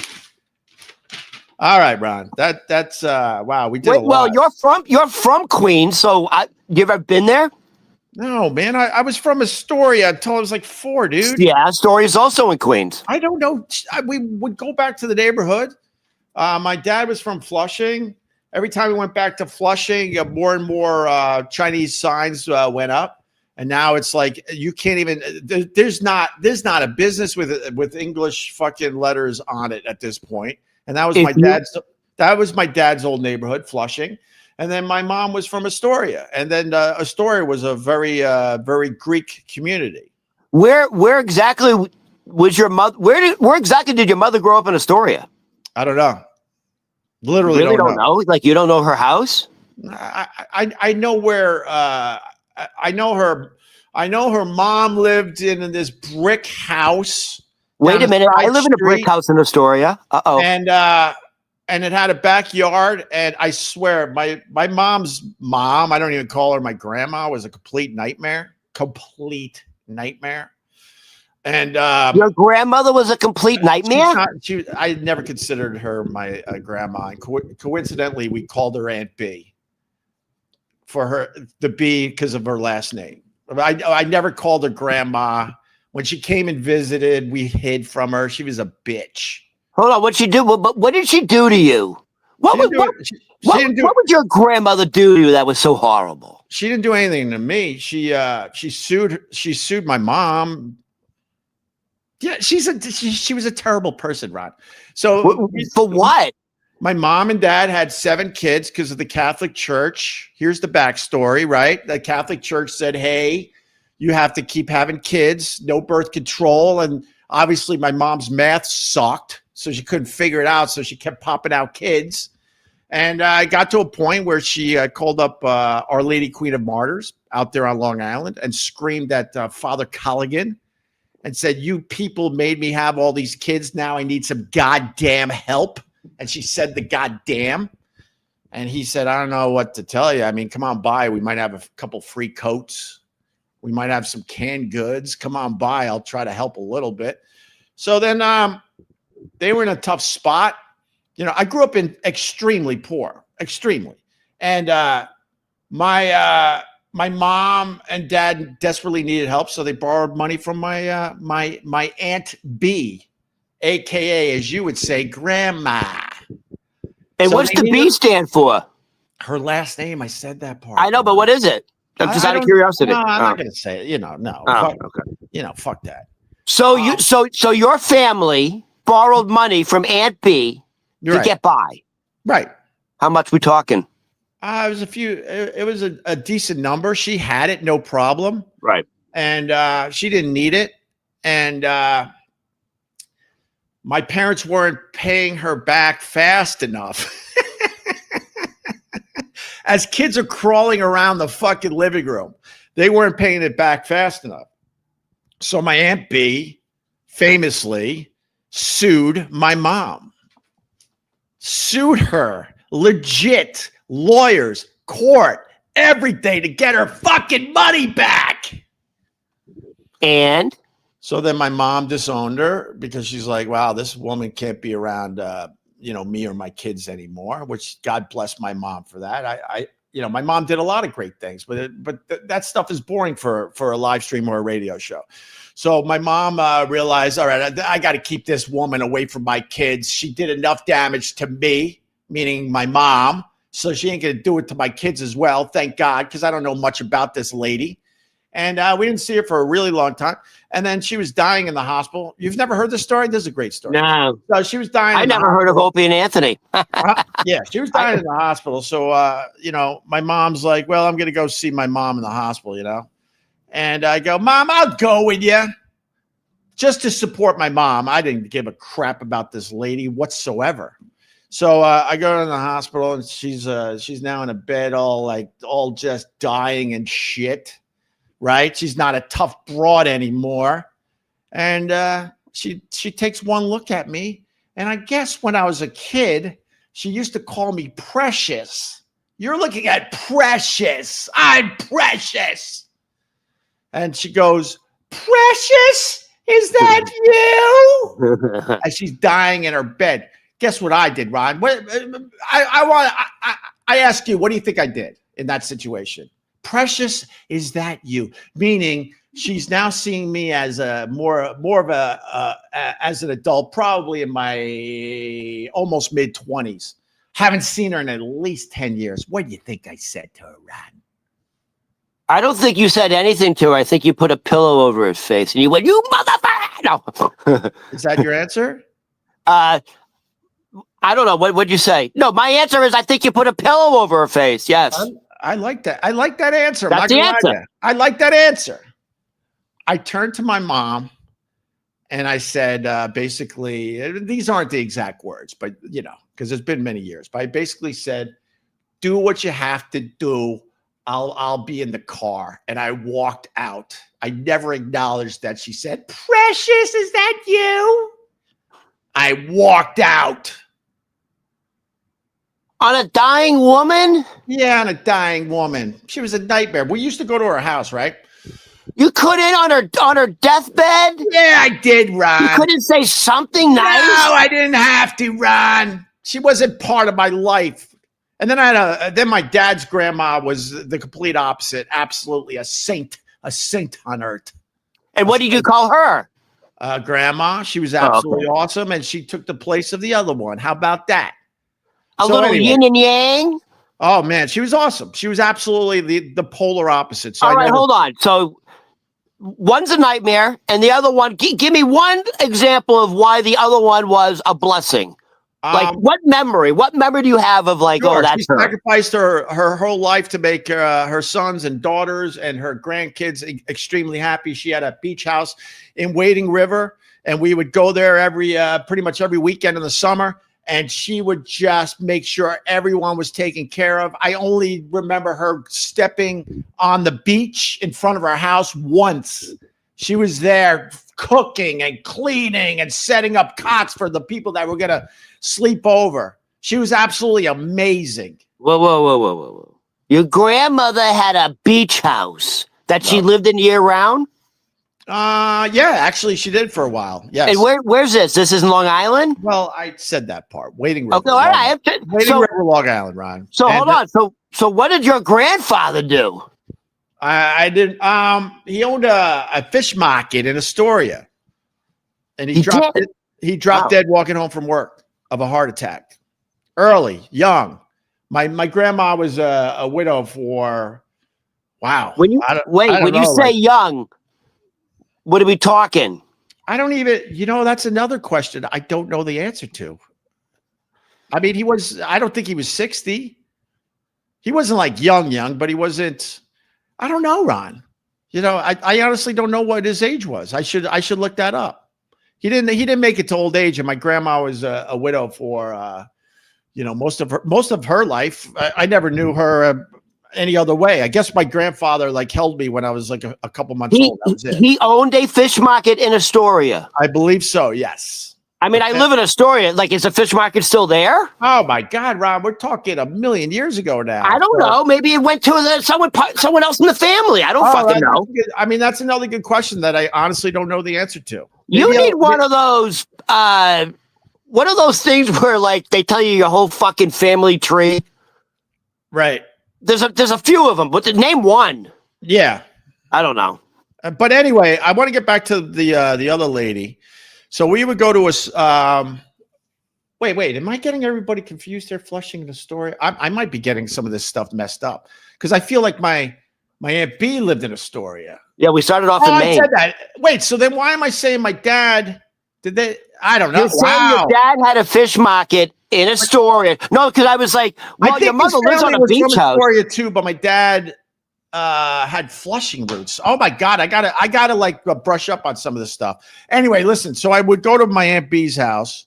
All right, Ron. That's wow. We did a lot. Well, you're from Queens, so you ever been there? No, man. I was from Astoria until I was like 4, dude. Yeah, Astoria's also in Queens. I don't know. We would go back to the neighborhood. My dad was from Flushing. Every time we went back to Flushing, more and more Chinese signs went up, and now it's like you can't even. There's not a business with English fucking letters on it at this point. And that was my dad's old neighborhood, Flushing. And then my mom was from Astoria, and then Astoria was a very Greek community. Where exactly was your mother? Where exactly did your mother grow up in Astoria? I don't know. Literally really don't know. Like you don't know her house? I know where. I know her. I know her mom lived in this brick house. Wait a minute! I live in a brick house in Astoria. And it had a backyard, and I swear, my mom's mom, I don't even call her my grandma, was a complete nightmare. And your grandmother was a complete nightmare? I never considered her my grandma. And coincidentally, we called her Aunt B. For her, the B because of her last name. I never called her grandma. When she came and visited, we hid from her. She was a bitch. Hold on, what'd she do? What did she do to you? What would your grandmother do to you that was so horrible? She didn't do anything to me. She sued my mom. Yeah, she was a terrible person, Ron. So for what? My mom and dad had 7 kids because of the Catholic Church. Here's the backstory, right? The Catholic Church said, hey, you have to keep having kids, no birth control. And obviously my mom's math sucked, so she couldn't figure it out. So she kept popping out kids. And I got to a point where she called up Our Lady Queen of Martyrs out there on Long Island and screamed at Father Colligan and said, you people made me have all these kids. Now I need some goddamn help. And she said the goddamn. And he said, I don't know what to tell you. I mean, come on by. We might have a couple free coats. We might have some canned goods. Come on by. I'll try to help a little bit. So then they were in a tough spot. You know, I grew up in extremely poor, extremely. And my mom and dad desperately needed help. So they borrowed money from my my Aunt B, AKA, as you would say, Grandma. And so what's the B stand for? Her last name. I said that part. I know, but what is it? Just out of curiosity. No, I'm not going to say it. You know, no. Okay. You know, fuck that. So so your family borrowed money from Aunt B to get by. Right. How much we talking? It was it was a decent number. She had it, no problem. Right. And she didn't need it. And my parents weren't paying her back fast enough. as kids are crawling around the fucking living room. They weren't paying it back fast enough. So my Aunt B famously sued my mom. Sued her. Legit. Lawyers, court, everything to get her fucking money back. And so then my mom disowned her because she's like, wow, this woman can't be around me or my kids anymore, which God bless my mom for that. I my mom did a lot of great things, but that stuff is boring for a live stream or a radio show. So my mom realized, all right, I got to keep this woman away from my kids. She did enough damage to me, meaning my mom, so she ain't going to do it to my kids as well. Thank God, because I don't know much about this lady. And we didn't see her for a really long time. And then she was dying in the hospital. You've never heard this story? This is a great story. no, So she was dying. I never heard of Opie and Anthony. Yeah, she was dying in the hospital. So, my mom's like, well, I'm going to go see my mom in the hospital, And I go, Mom, I'll go with you. Just to support my mom. I didn't give a crap about this lady whatsoever. So I go to the hospital, and she's now in a bed all just dying and shit. Right? She's not a tough broad anymore. And she takes one look at me. And I guess when I was a kid, she used to call me Precious. You're looking at Precious. I'm Precious. And she goes, Precious? Is that you? And she's dying in her bed. Guess what I did, Ron? I ask you, what do you think I did in that situation? Precious, is that you? Meaning she's now seeing me as a more of a as an adult, probably in my almost mid-20s. Haven't seen her in at least 10 years. What do you think I said to her, Ron? I don't think you said anything to her. I think you put a pillow over his face and you went, you motherfucker. No. Is that your answer? I don't know. What'd you say? No, my answer is I think you put a pillow over her face. Yes. I like that. I like that answer. That's the answer. I like that answer. I turned to my mom and I said, basically, these aren't the exact words, but because it's been many years, but I basically said, do what you have to do. I'll be in the car. And I walked out. I never acknowledged that she said, Precious, is that you? I walked out. On a dying woman? Yeah, on a dying woman. She was a nightmare. We used to go to her house, right? You couldn't on her deathbed? Yeah, I did, Ron. You couldn't say something nice? No, I didn't have to, Ron. She wasn't part of my life. And then then my dad's grandma was the complete opposite. Absolutely a saint on earth. And what did you call her? Grandma. She was absolutely awesome, and she took the place of the other one. How about that? A little yin and yang? Oh, man, she was awesome. She was absolutely the polar opposite. So all right, hold on. So one's a nightmare, and the other one, give me one example of why the other one was a blessing. Like what memory do you have of like, sure, oh, that's she sacrificed her whole life to make her sons and daughters and her grandkids extremely happy. She had a beach house in Wading River, and we would go there pretty much every weekend in the summer. And she would just make sure everyone was taken care of. I only remember her stepping on the beach in front of our house once. She was there cooking and cleaning and setting up cots for the people that were going to sleep over. She was absolutely amazing. Whoa. Your grandmother had a beach house that she lived in year round? Yeah, actually she did for a while. Yes. And where's this? This is in Long Island? Well, I said that part. Wading River. Okay, all right. Wading River, Long Island, Ron. So hold on. So what did your grandfather do? I did. He owned a fish market in Astoria, and he dropped dead walking home from work of a heart attack. Early, young. My grandma was a widow for wow. When you say young, what are we talking? I don't even. That's another question I don't know the answer to. I mean, I don't think he was 60. He wasn't like young, but he wasn't. I don't know, Ron. I honestly don't know what his age was. I should look that up. He didn't make it to old age, and my grandma was a widow for most of her life. I never knew her any other way. I guess my grandfather held me when I was like a couple months old. That was it. He owned a fish market in Astoria. I believe so. Yes. I mean, I live in Astoria. Is the fish market still there? Oh my God, Rob, we're talking a million years ago now. I don't know. Maybe it went to someone else in the family. I don't fucking know. I mean, that's another good question that I honestly don't know the answer to. You need one of those things where they tell you your whole fucking family tree. Right. There's a few of them, but name one. Yeah. I don't know. But anyway, I want to get back to the other lady. So we would go to a. Wait. Am I getting everybody confused here? Flushing the story. I might be getting some of this stuff messed up because I feel like my Aunt B lived in Astoria. Yeah, we started off in Maine. I said that. Wait. So then why am I saying my dad? Did they? I don't know. You're saying your dad had a fish market in Astoria? No, because I was like, well, your mother lives on a beach house. Astoria too, but my dad had Flushing roots. Oh my God, I gotta brush up on some of this stuff. Anyway, listen. So I would go to my Aunt B's house.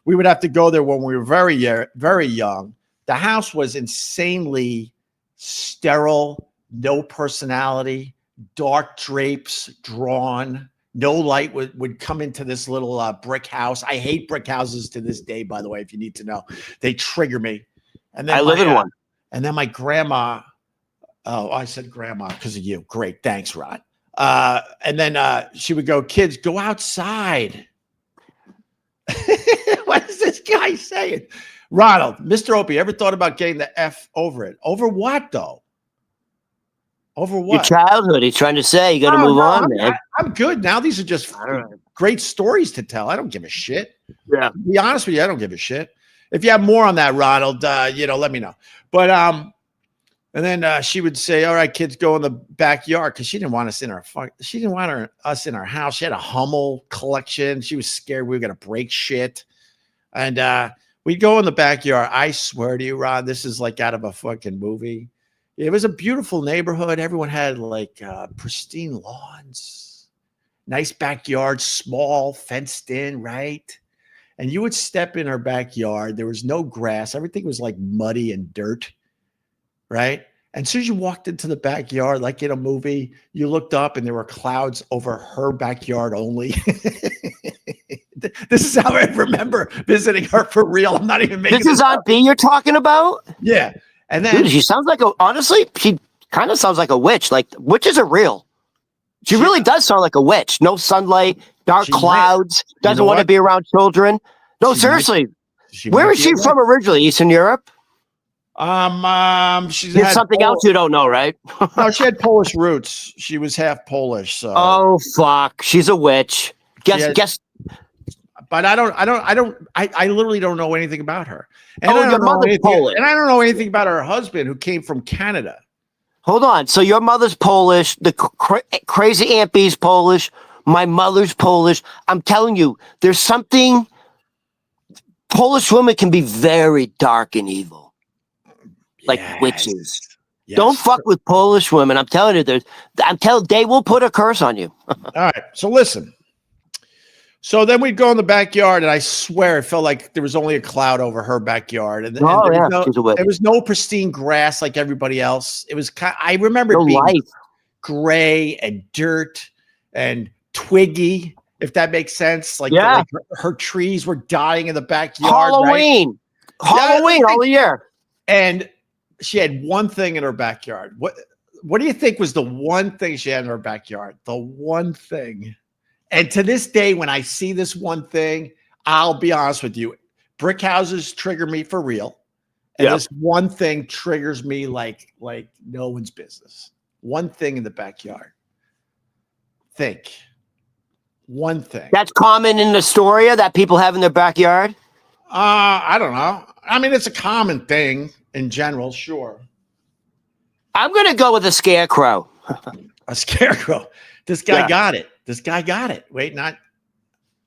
We would have to go there when we were very young. The house was insanely sterile, no personality, dark drapes drawn. No light would come into this little brick house. I hate brick houses to this day, by the way, if you need to know. They trigger me. And then I live in one. And then my grandma. Oh, I said grandma because of you. Great. Thanks, Rod. And then she would go, kids, go outside. What is this guy saying? Ronald, Mr. Opie, ever thought about getting the F over it? Over what, though? Over what? Your childhood. He's trying to say you got to move on, man. I'm good. Now these are just great stories to tell. I don't give a shit. Yeah. To be honest with you, I don't give a shit. If you have more on that, Ronald, let me know. But and then she would say, "All right, kids, go in the backyard," because she didn't want us in our us in our house. She had a Hummel collection. She was scared we were gonna break shit, and we'd go in the backyard. I swear to you, Rod, this is like out of a fucking movie. It was a beautiful neighborhood. Everyone had pristine lawns, nice backyard, small, fenced in, right? And you would step in her backyard. There was no grass. Everything was muddy and dirt. Right. And as soon as you walked into the backyard, like in a movie, you looked up and there were clouds over her backyard only. This is how I remember visiting her for real. I'm not even making this is Aunt B you're talking about? Yeah. And then she sounds honestly, she kind of sounds like a witch. Witches are real. She really does sound like a witch. No sunlight, dark clouds, doesn't want to be around children. No, seriously. Where is she from originally? Eastern Europe? She's had something else you don't know, right? No, she had Polish roots. She was half Polish. So. Oh fuck, she's a witch. Guess. But I literally don't know anything about her. And your mother's Polish, and I don't know anything about her husband who came from Canada. Hold on. So your mother's Polish. The crazy Aunt B's Polish. My mother's Polish. I'm telling you, there's something. Polish women can be very dark and evil. Witches. Yes. Don't fuck with Polish women. I'm telling you, they will put a curse on you. All right. So listen. So then we'd go in the backyard, and I swear it felt like there was only a cloud over her backyard, and there was no pristine grass like everybody else. It was I remember it being gray and dirt and twiggy, if that makes sense. Her trees were dying in the backyard. Halloween all the year, and she had one thing in her backyard. What do you think was the one thing she had in her backyard? The one thing. And to this day, when I see this one thing, I'll be honest with you, brick houses trigger me for real. And this one thing triggers me like no one's business. One thing in the backyard. Think. One thing. That's common in Astoria that people have in their backyard? I don't know. I mean, it's a common thing in general, sure. I'm going to go with a scarecrow. A scarecrow. This guy got it. Wait, not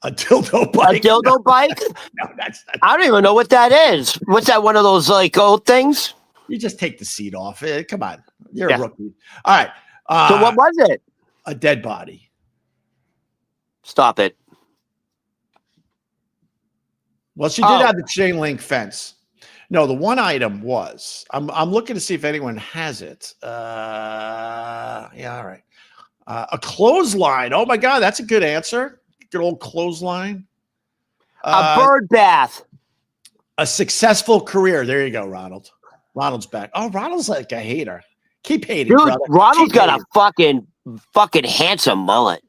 a dildo bike. A dildo bike? No, that's not. I don't even know what that is. What's that? One of those old things? You just take the seat off. Come on. You're a rookie. All right. So what was it? A dead body. Stop it. Well, she did have the chain link fence. No, the one item was. I'm looking to see if anyone has it. Yeah, all right. A clothesline. Oh my God, that's a good answer. Good old clothesline. A bird bath. A successful career. There you go, Ronald. Ronald's back. Oh, Ronald's like a hater. Keep hating, Dude, brother. Ronald's Keep got hating. a fucking handsome mullet.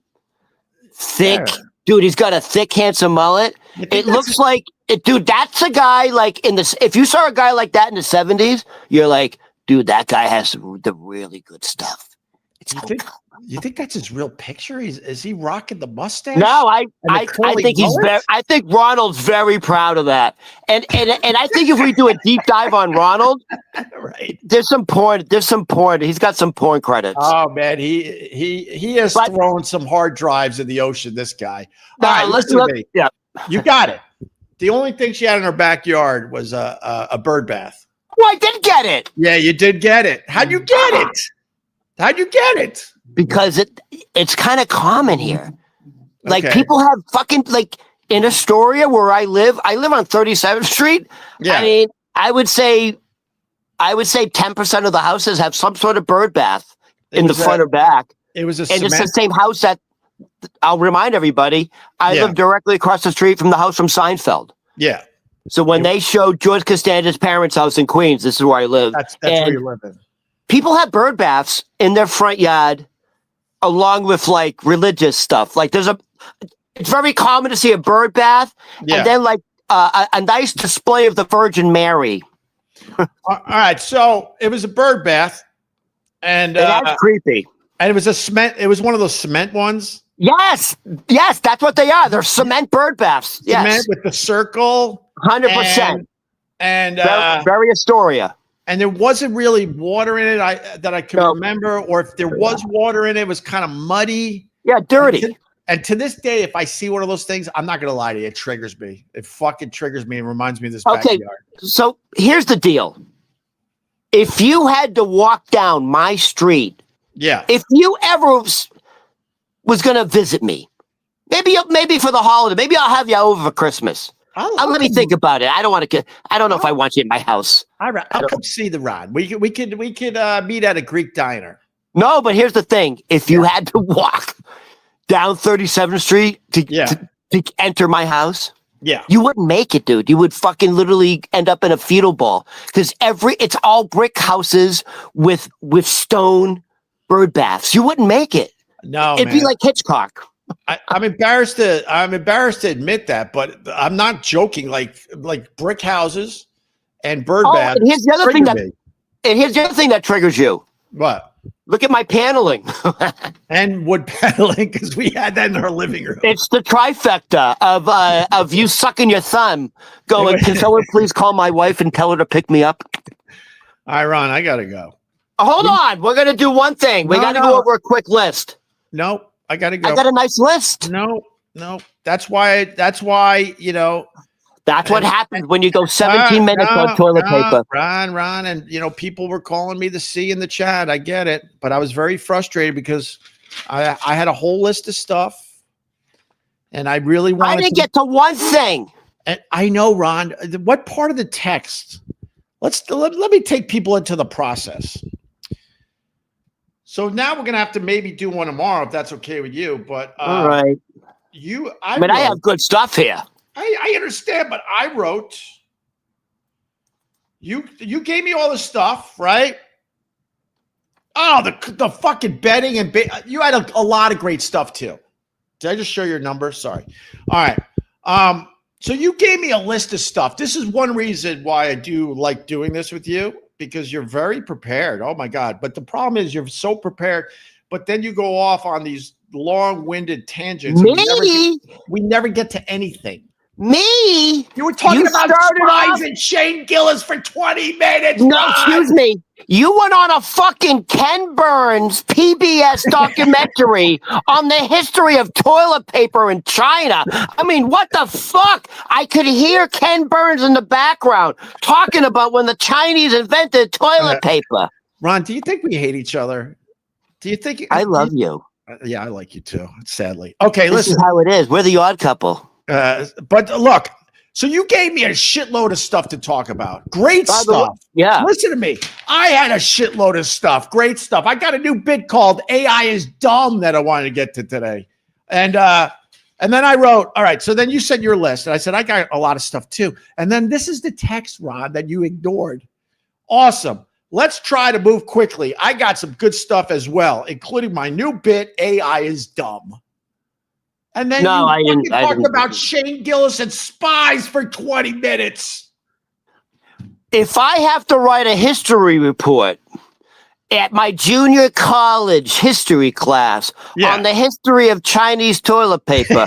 Thick. There. Dude, he's got a thick, handsome mullet. You think It that's looks like, dude, that's a guy like in this. If you saw a guy like that in the 70s, you're like, dude, that guy has the really good stuff. It's You think that's his real picture? Is he rocking the mustache? No, I curly think he's mullet? I think Ronald's very proud of that. And I think if we do a deep dive on Ronald, Right. there's some porn. He's got some porn credits. Oh man, he has thrown some hard drives in the ocean. This guy. All right, listen to me. Yeah, You got it. The only thing she had in her backyard was a bird bath. well, I did get it Yeah, you did get it. How'd you get it? How'd you get it? because it's kind of common here. Like Okay. people have fucking like in Astoria where I live on 37th Street. Yeah. I mean, I would say 10% of the houses have some sort of bird bath in the front or back. It was a And it's the cement. same house that I'll remind everybody. I live directly across the street from the house from Seinfeld. Yeah, So when they showed George Costanza's parents' house in Queens, this is where I live. that's where And you live in. people have bird baths in their front yard, along with like religious stuff. Like it's very common to see a bird bath, Yeah. and then like a nice display of the Virgin Mary. All right, so it was a bird bath, and That's creepy. it was a cement. It was one of those cement ones. Yes, that's what they are. They're cement bird baths. Cement Yes, with the circle. 100%. And Very Astoria. and there wasn't really water in it that I can No. remember, or if there was water in it, it was kind of muddy. Yeah, dirty. And to this day, if I see one of those things, I'm not gonna lie to you, it triggers me. It fucking triggers me and reminds me of this Okay. backyard. So here's the deal. If you had to walk down my street, Yeah. if you ever was going to visit me, maybe for the holiday, maybe I'll have you over for Christmas. Let me think about it. I don't know if I want you in my house. I'll come see the Ron. We could meet at a Greek diner. No, but here's the thing. If you had to walk down 37th Street to enter my house, Yeah. you wouldn't make it, dude. You would fucking literally end up in a fetal ball because it's all brick houses with stone bird baths. You wouldn't make it. No, It'd be like Hitchcock. I'm embarrassed to admit that, but I'm not joking. Like brick houses and bird baths. And here's the other thing that triggers you. What? Look at my paneling. And wood paneling, because we had that in our living room. It's the trifecta of you sucking your thumb, going, "Can someone please call my wife and tell her to pick me up?" All right, Ron, I gotta go. Hold on, we're gonna do one thing. We gotta go over a quick list. No, I gotta go. I got a nice list. No. That's why, That's what happens when you go 17 minutes on toilet paper. Ron, and people were calling me the C in the chat. I get it, but I was very frustrated because I had a whole list of stuff, and I really wanted. I didn't get to one thing. And I know, Ron. What part of the text? Let me take people into the process. So now we're gonna have to maybe do one tomorrow if that's okay with you. But All right. I have good stuff here. I understand, but I wrote. You gave me all the stuff, right? Oh, the fucking betting and you had a lot of great stuff too. Did I just show your number? Sorry. All right. So you gave me a list of stuff. This is one reason why I do like doing this with you, because you're very prepared. Oh my God. But the problem is you're so prepared, but then you go off on these long-winded tangents. Me? We never get to anything. Me? You were talking You about started spies off- and Shane Gillis for 20 minutes. No, Ron. excuse me. You went on a fucking Ken Burns PBS documentary on the history of toilet paper in China. I mean, what the fuck? I could hear Ken Burns in the background talking about when the Chinese invented toilet paper. Ron, do you think we hate each other? Do you think I love you. Yeah, I like you too, sadly. Okay, This listen. is how it is. We're the odd couple. But look, So you gave me a shitload of stuff to talk about. Great By the way, stuff. yeah. Listen to me. I had a shitload of stuff. Great stuff. I got a new bit called AI is dumb that I wanted to get to today. And then I wrote, all right, so then you said your list. And I said, I got a lot of stuff too. And then this is the text, Ron, that you ignored. Awesome. Let's try to move quickly. I got some good stuff as well, including my new bit, AI is dumb. And then I you didn't. talked about Shane Gillis and spies for 20 minutes. If I have to write a history report at my junior college history class on the history of Chinese toilet paper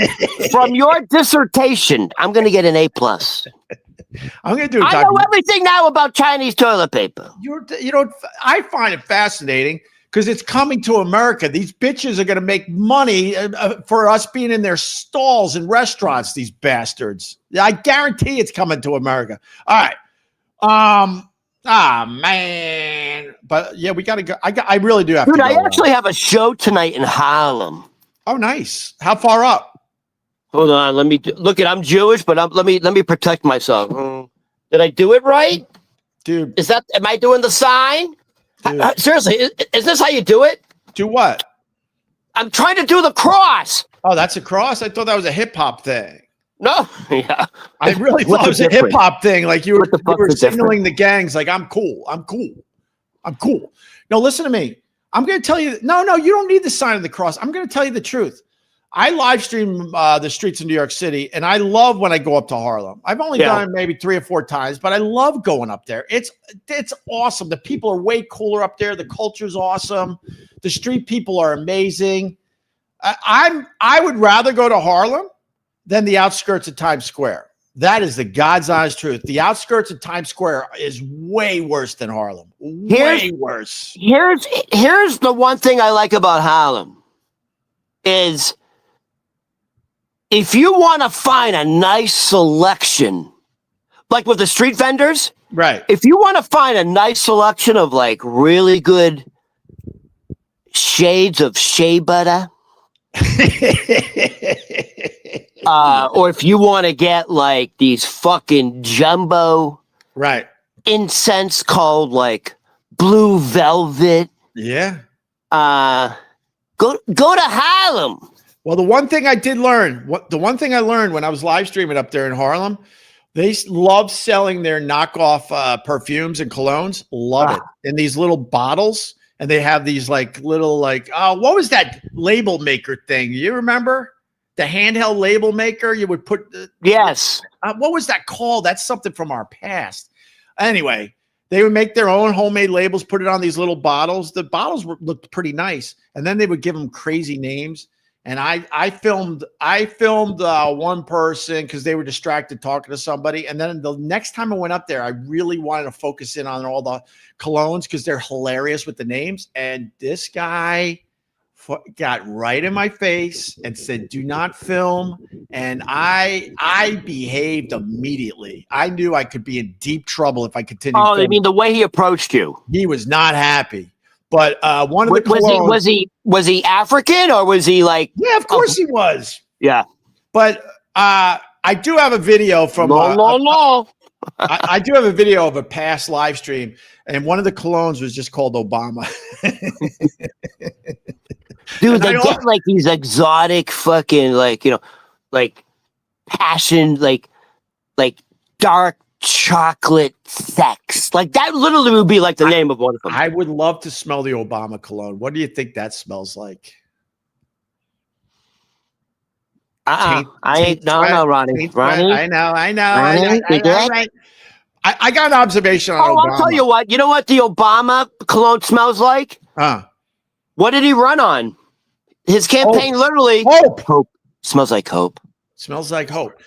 from your dissertation, I'm going to get an A+. I'm going to do. I know everything now about Chinese toilet paper. I find it fascinating because it's coming to America. These bitches are going to make money for us being in their stalls and restaurants. These bastards. I guarantee it's coming to America. All right. Man. But yeah, we got to go. I really do have to go. Dude, I actually have a show tonight in Harlem. Oh, nice. How far up? Hold on, let me look at. I'm Jewish, but let me protect myself. Did I do it right, dude? Am I doing the sign? Seriously, is this how you do it? Do what? I'm trying to do the cross. Oh, that's a cross. I thought that was a hip hop thing. No, yeah, I really thought it was a hip hop thing. Like you were signaling the gangs, like I'm cool. No, listen to me. I'm going to tell you. No, you don't need the sign of the cross. I'm going to tell you the truth. I live stream the streets of New York City, and I love when I go up to Harlem. I've only done it maybe 3 or 4 times, but I love going up there. It's awesome. The people are way cooler up there. The culture's awesome. The street people are amazing. I would rather go to Harlem than the outskirts of Times Square. That is the God's honest truth. The outskirts of Times Square is way worse than Harlem. Way worse. Here's the one thing I like about Harlem is, if you want to find a nice selection, like with the street vendors, right? If you want to find a nice selection of like really good shades of shea butter, or if you want to get like these fucking jumbo incense called like blue velvet, go to Harlem. Well, the one thing I did learn, I learned when I was live streaming up there in Harlem, they love selling their knockoff perfumes and colognes. Love it. In these little bottles. And they have these like little, like, what was that label maker thing? You remember the handheld label maker? You would put. Yes. What was that called? That's something from our past. Anyway, they would make their own homemade labels, put it on these little bottles. The bottles looked pretty nice. And then they would give them crazy names. And I filmed one person because they were distracted talking to somebody. And then the next time I went up there, I really wanted to focus in on all the colognes because they're hilarious with the names. And this guy got right in my face and said, "Do not film." And I behaved immediately. I knew I could be in deep trouble if I continued. Oh, I mean, the way he approached you. He was not happy. But one of the colognes, was he African, or was he like? Yeah, of course he was. Yeah, but I do have a video from. I do have a video of a past live stream, and one of the colognes was just called Obama. Dude, they get like these exotic fucking like passion, like dark chocolate sex. Like that literally would be like the name of one of them. I would love to smell the Obama cologne. What do you think that smells like? No, Ronnie. I know. I got an observation on Obama. I'll tell you what. You know what the Obama cologne smells like? What did he run on? His campaign literally hope. Smells like hope. Smells like hope.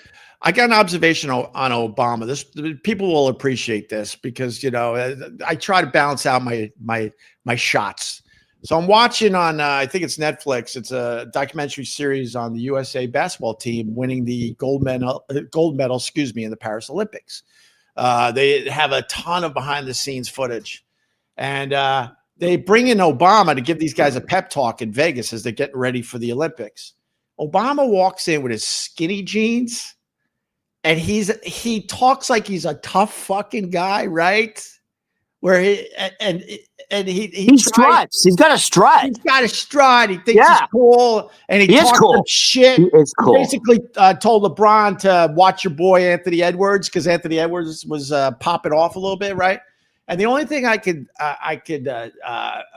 I got an observation on Obama. People will appreciate this because I try to balance out my shots. So I'm watching on I think it's Netflix. It's a documentary series on the USA basketball team winning the gold medal. In the Paris Olympics. They have a ton of behind the scenes footage, and they bring in Obama to give these guys a pep talk in Vegas as they're getting ready for the Olympics. Obama walks in with his skinny jeans and he talks like he's a tough fucking guy, right? Where he struts. He's got a strut. He's got a strut. He thinks he's cool, and he is talks cool. shit. He is cool. He basically told LeBron to watch your boy Anthony Edwards because Anthony Edwards was popping off a little bit, right? And the only thing I could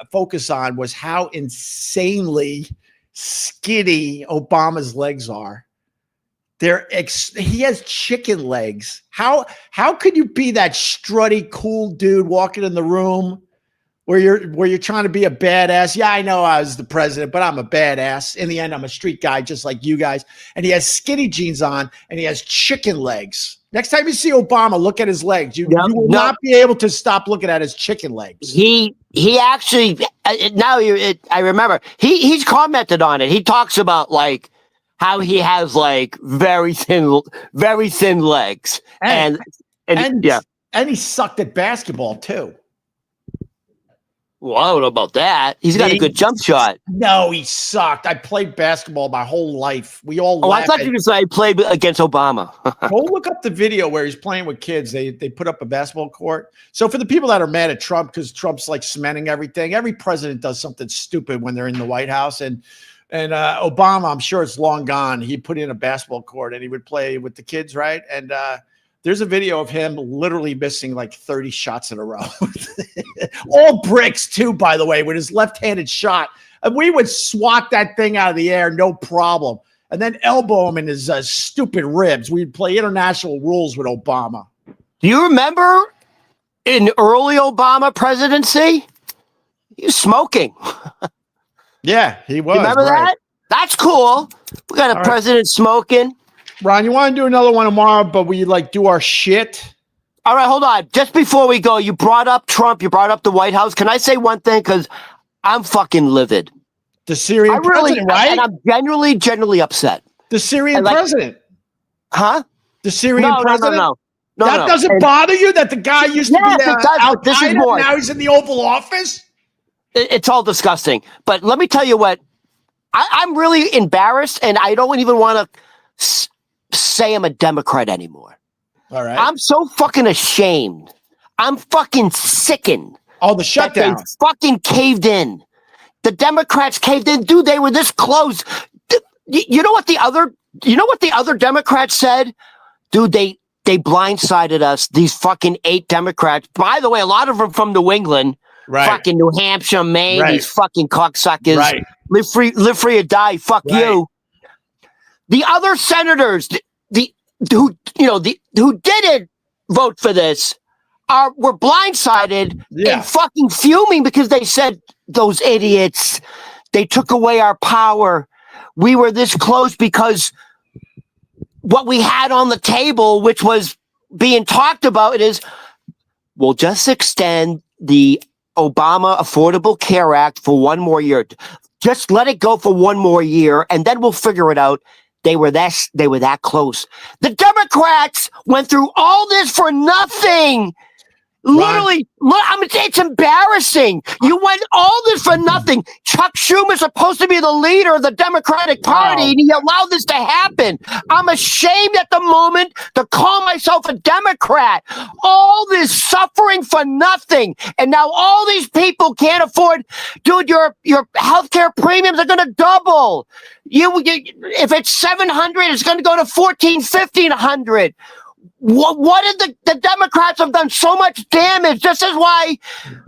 focus on was how insanely skinny Obama's legs are. He has chicken legs. How could you be that strutty, cool dude walking in the room where you're trying to be a badass? Yeah, I know I was the president, but I'm a badass. In the end, I'm a street guy just like you guys. And he has skinny jeans on and he has chicken legs. Next time you see Obama, look at his legs. You will not be able to stop looking at his chicken legs. He actually I remember he's commented on it. He talks about like how he has like very thin legs, and he sucked at basketball too. Well, I don't know about that. He's got a good jump shot. No, he sucked. I played basketball my whole life. We all. Oh, I thought you were saying I played against Obama. Go look up the video where he's playing with kids. They put up a basketball court. So for the people that are mad at Trump because Trump's like cementing everything, every president does something stupid when they're in the White House. And Obama, I'm sure it's long gone. He put in a basketball court and he would play with the kids, right? And there's a video of him literally missing like 30 shots in a row. All bricks too, by the way, with his left-handed shot. And we would swat that thing out of the air, no problem. And then elbow him in his stupid ribs. We'd play international rules with Obama. Do you remember in early Obama presidency? He was smoking. Yeah, he was. Remember that? That's cool. We got a president smoking. Ron, you want to do another one tomorrow, but we like do our shit? All right, hold on. Just before we go, you brought up Trump. You brought up the White House. Can I say one thing? Because I'm fucking livid. The Syrian president, right? And I'm genuinely upset. The Syrian president. Huh? The Syrian president? No. That doesn't bother you that the guy used to be Al-Qaeda, now he's in the Oval Office? It's all disgusting. But let me tell you what. I'm really embarrassed, and I don't even want to say I'm a Democrat anymore. All right. I'm so fucking ashamed. I'm fucking sickened. Oh, the shutdown. They fucking caved in. The Democrats caved in. Dude, they were this close. You know what the other Democrats said? Dude, they blindsided us. These fucking 8 Democrats. By the way, a lot of them from New England. Right. Fucking New Hampshire, Maine, right. These fucking cocksuckers. Right. Live free or die. Fuck you. The other senators, who didn't vote for this, were blindsided and fucking fuming because they said those idiots. They took away our power. We were this close because what we had on the table, which was being talked about, is we'll just extend the Obama Affordable Care Act for one more year. Just let it go for one more year, and then we'll figure it out. They were that close. The Democrats went through all this for nothing. Literally, it's embarrassing. You went all this for nothing. Chuck Schumer's supposed to be the leader of the Democratic Party, and he allowed this to happen. I'm ashamed at the moment to call myself a Democrat. All this suffering for nothing, and now all these people can't afford. Dude, your healthcare premiums are going to double. If it's $700, it's going to go to $1,450, $1,500. What did the Democrats have done so much damage? This is why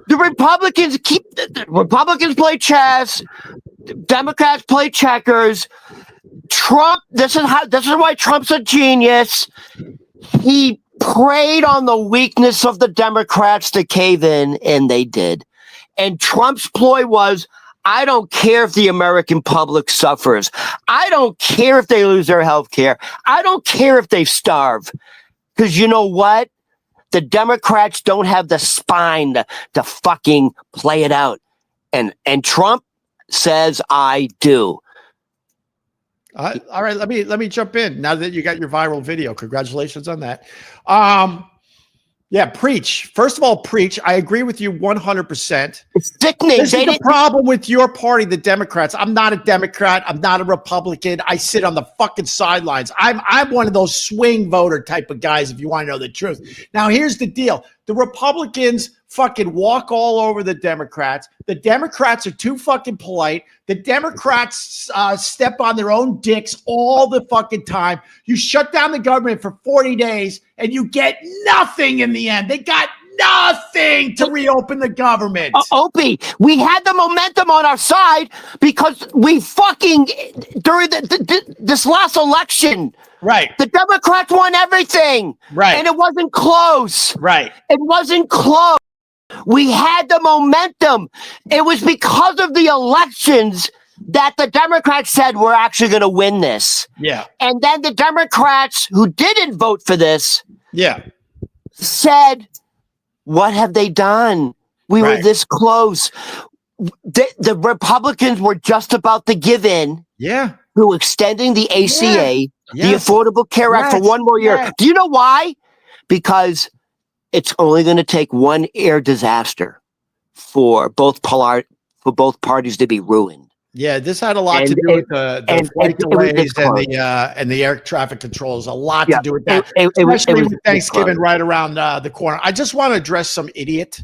the Republicans play chess, Democrats play checkers. Trump, this is why Trump's a genius. He preyed on the weakness of the Democrats to cave in, and they did. And Trump's ploy was, I don't care if the American public suffers. I don't care if they lose their health care. I don't care if they starve. Because you know what? The Democrats don't have the spine to fucking play it out. And Trump says, I do. All right, let me jump in now that you got your viral video. Congratulations on that. Yeah, preach. First of all, preach. I agree with you 100%. It's sickening. This is the problem with your party, the Democrats. I'm not a Democrat. I'm not a Republican. I sit on the fucking sidelines. I'm one of those swing voter type of guys, if you want to know the truth. Now, here's the deal. The Republicans fucking walk all over the Democrats. The Democrats are too fucking polite. The Democrats step on their own dicks all the fucking time. You shut down the government for 40 days and you get nothing in the end. They got nothing to reopen the government. Opie, we had the momentum on our side because we fucking, during this last election, right, the Democrats won everything. Right. And it wasn't close. Right. It wasn't close. We had the momentum. It was because of the elections that the Democrats said we're actually going to win this. Yeah. And then the Democrats who didn't vote for this said, what have they done? We were this close. The Republicans were just about to give in to extending the ACA, the Affordable Care Act, for one more year. Do you know why? Because it's only going to take one air disaster for both parties to be ruined. Yeah, this had a lot to do with the flight delays and the air traffic controls. A lot to do with that, especially with Thanksgiving right around the corner. I just want to address some idiot,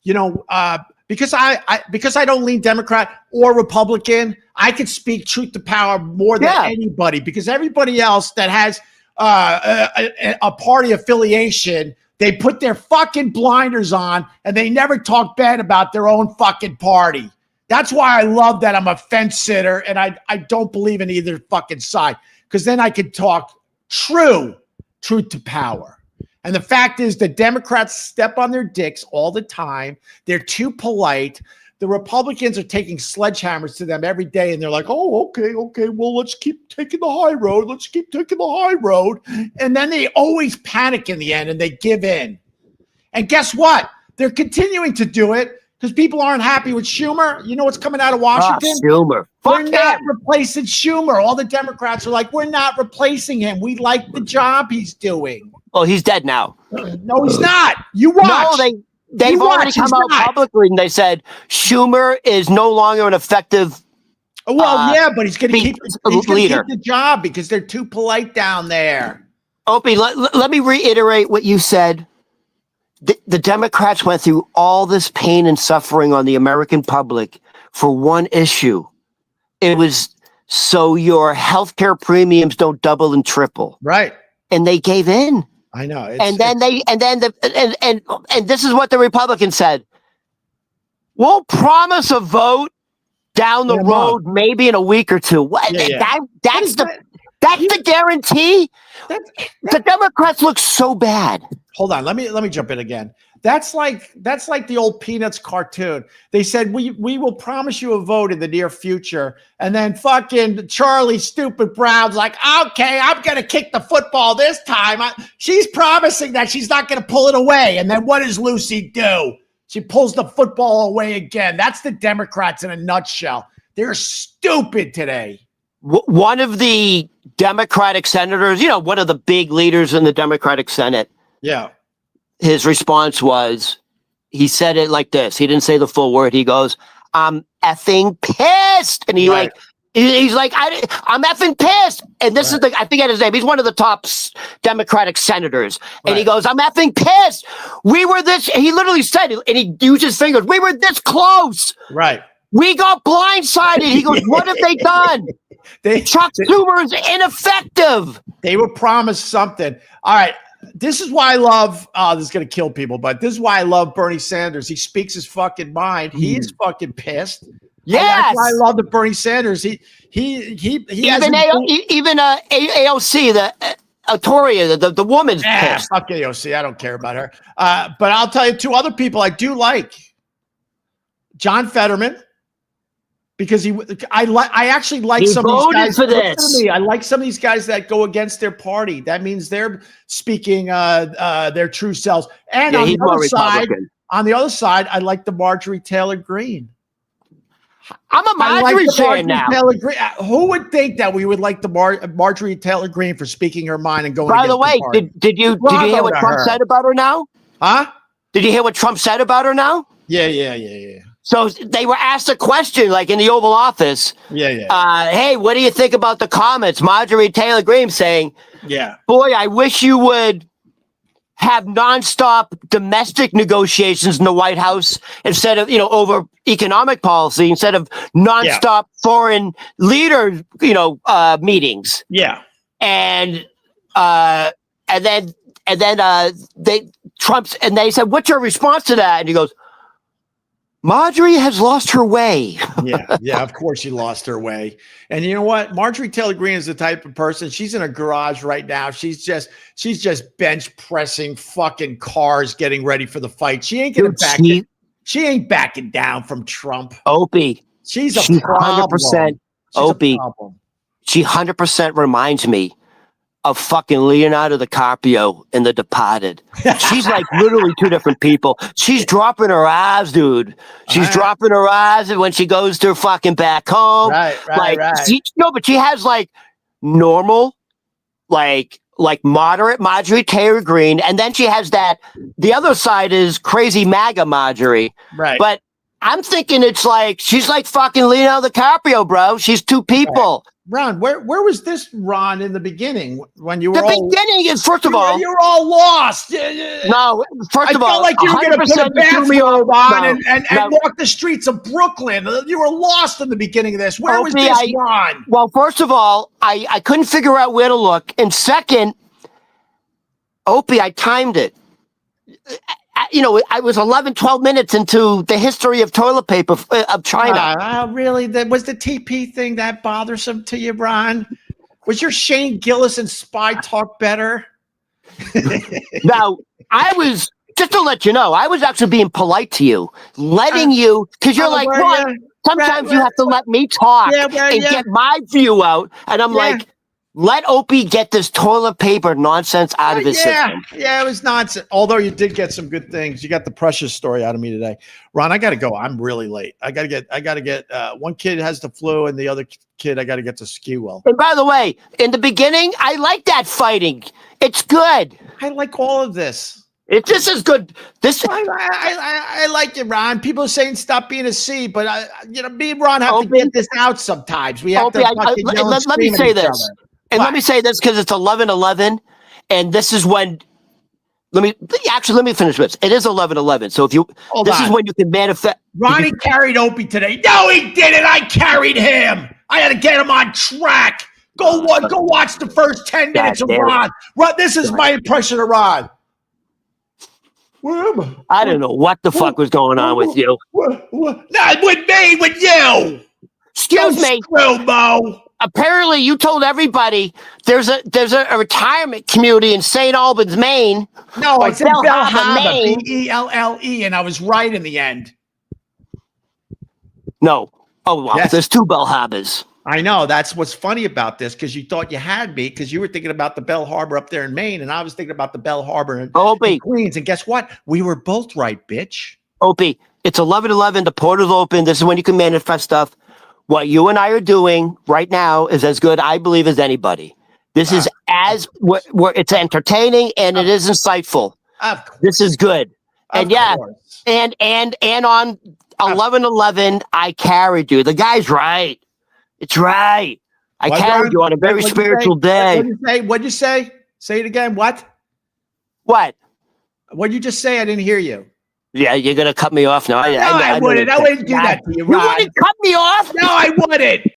because I don't lean Democrat or Republican. I could speak truth to power more than anybody, because everybody else that has a party affiliation, they put their fucking blinders on and they never talk bad about their own fucking party. That's why I love that I'm a fence sitter and I don't believe in either fucking side, because then I could talk truth to power. And the fact is the Democrats step on their dicks all the time. They're too polite. The Republicans are taking sledgehammers to them every day, and they're like, oh, okay, well, let's keep taking the high road. Let's keep taking the high road. And then they always panic in the end, and they give in. And guess what? They're continuing to do it because people aren't happy with Schumer. You know what's coming out of Washington? Schumer. We're not replacing Schumer. All the Democrats are like, we're not replacing him. We like the job he's doing. Oh, he's dead now. No, he's not. You watch. No, they've already come out publicly and they said Schumer is no longer an effective. Well, yeah, but he's going to keep the job because they're too polite down there. Opie, let me reiterate what you said. The Democrats went through all this pain and suffering on the American public for one issue. It was so your healthcare premiums don't double and triple. Right. And they gave in. I know. And this is what the Republicans said. We'll promise a vote down the road, maybe in a week or two. What? That's the guarantee. The Democrats look so bad. Hold on. Let me jump in again. That's like the old Peanuts cartoon. They said we will promise you a vote in the near future, and then fucking Charlie Stupid Brown's like, okay, I'm gonna kick the football this time. She's promising that she's not gonna pull it away, and then what does Lucy do? She pulls the football away again. That's the Democrats in a nutshell. They're stupid today. One of the Democratic senators, one of the big leaders in the Democratic Senate. Yeah. His response was, he said it like this. He didn't say the full word. He goes, I'm effing pissed. And he's like, I'm effing pissed. And this is I forget his name. He's one of the top Democratic senators. And he goes, I'm effing pissed. We were this, he literally said it, and he used his fingers. We were this close. Right. We got blindsided. He goes, what have they done? Chuck Schumer is ineffective. They were promised something. All right. This is why I love, this is going to kill people, but this is why I love Bernie Sanders. He speaks his fucking mind. He is fucking pissed. Yes. That's why I love the Bernie Sanders. He even AOC, the Toria, the woman's pissed. Fuck AOC. I don't care about her. But I'll tell you two other people I do like. John Fetterman. Because I actually like some of these guys. For this. I like some of these guys that go against their party. That means they're speaking their true selves. And on the other side, I like the Marjorie Taylor Greene. I'm a Marjorie fan now. Who would think that we would like the Marjorie Taylor Greene for speaking her mind and going? By the way, did you hear what Trump said about her now? Huh? Did you hear what Trump said about her now? Yeah. So they were asked a question, like in the Oval Office. Yeah. Hey, what do you think about the comments? Marjorie Taylor Greene saying, Yeah. boy, I wish you would have nonstop domestic negotiations in the White House instead of, over economic policy, instead of nonstop foreign leader, meetings. Yeah. And then they said, what's your response to that? And he goes, Marjorie has lost her way. Yeah, of course she lost her way. And you know what? Marjorie Taylor Greene is the type of person, she's in a garage right now. She's just bench pressing fucking cars getting ready for the fight. She ain't gonna she ain't backing down from Trump. Opie. She's a problem. 100% Opie. She 100% reminds me of fucking Leonardo DiCaprio in The Departed. She's like literally two different people. She's dropping her eyes, dude. She's dropping her eyes when she goes to fucking back home. Right. But she has like normal, like moderate Marjorie Taylor Greene, and then she has the other side is crazy MAGA Marjorie. Right. But I'm thinking it's like she's like fucking Leonardo DiCaprio, bro. She's two people. Right. Ron, where was this, Ron, in the beginning when you were beginning is, first of all, you're all lost. No, first of all, I felt like you were going to put a bathrobe on and walk the streets of Brooklyn. You were lost in the beginning of this. Where was this, Ron? Well, first of all, I couldn't figure out where to look. And second, Opie, I timed it. I was 11, 12 minutes into the history of toilet paper of China. Really? Was the TP thing that bothersome to you, Ron? Was your Shane Gillis and spy talk better? Now, I was, just to let you know, I was actually being polite to you, letting you, because you're like, Ron, sometimes you have to let me talk and get my view out. And I'm like, let Opie get this toilet paper nonsense out of his system. Yeah, it was nonsense. Although you did get some good things. You got the precious story out of me today. Ron, I got to go. I'm really late. I got to get one kid has the flu and the other kid I got to get to ski well. And by the way, in the beginning, I like that fighting. It's good. I like all of this. This is good. I like it, Ron. People are saying stop being a C, but me and Ron have to get this out sometimes. We have to let me say this. And let me say this because it's 11:11, and this is when. Let me finish this. It is 11:11. So this is when you can manifest. Ronnie carried Opie today. No, he didn't. I carried him. I had to get him on track. Go watch the first 10 minutes of Ron. Ron, this is my impression of Ron. Where am I? I don't know what the fuck was going on with you. Not with me, with you. Excuse me. Mo. Apparently, you told everybody there's a retirement community in St. Albans, Maine. No, I said Bell Harbor, Belle, and I was right in the end. No. Oh, wow. Yes. There's two Bell Harbors. I know. That's what's funny about this, because you thought you had me, because you were thinking about the Bell Harbor up there in Maine, and I was thinking about the Bell Harbor in Queens. And guess what? We were both right, bitch. Opie, it's 11:11. The portal's open. This is when you can manifest stuff. What you and I are doing right now is as good, I believe, as anybody. This is it's entertaining and it is insightful. This is good. And and on 11:11, I carried you. The guy's right. It's right. I carried you on a very spiritual day. What'd you say? Say it again. What? What'd you just say? I didn't hear you. Yeah, you're going to cut me off now. I wouldn't. I wouldn't do that to you, Ron. You wouldn't cut me off? No, I wouldn't.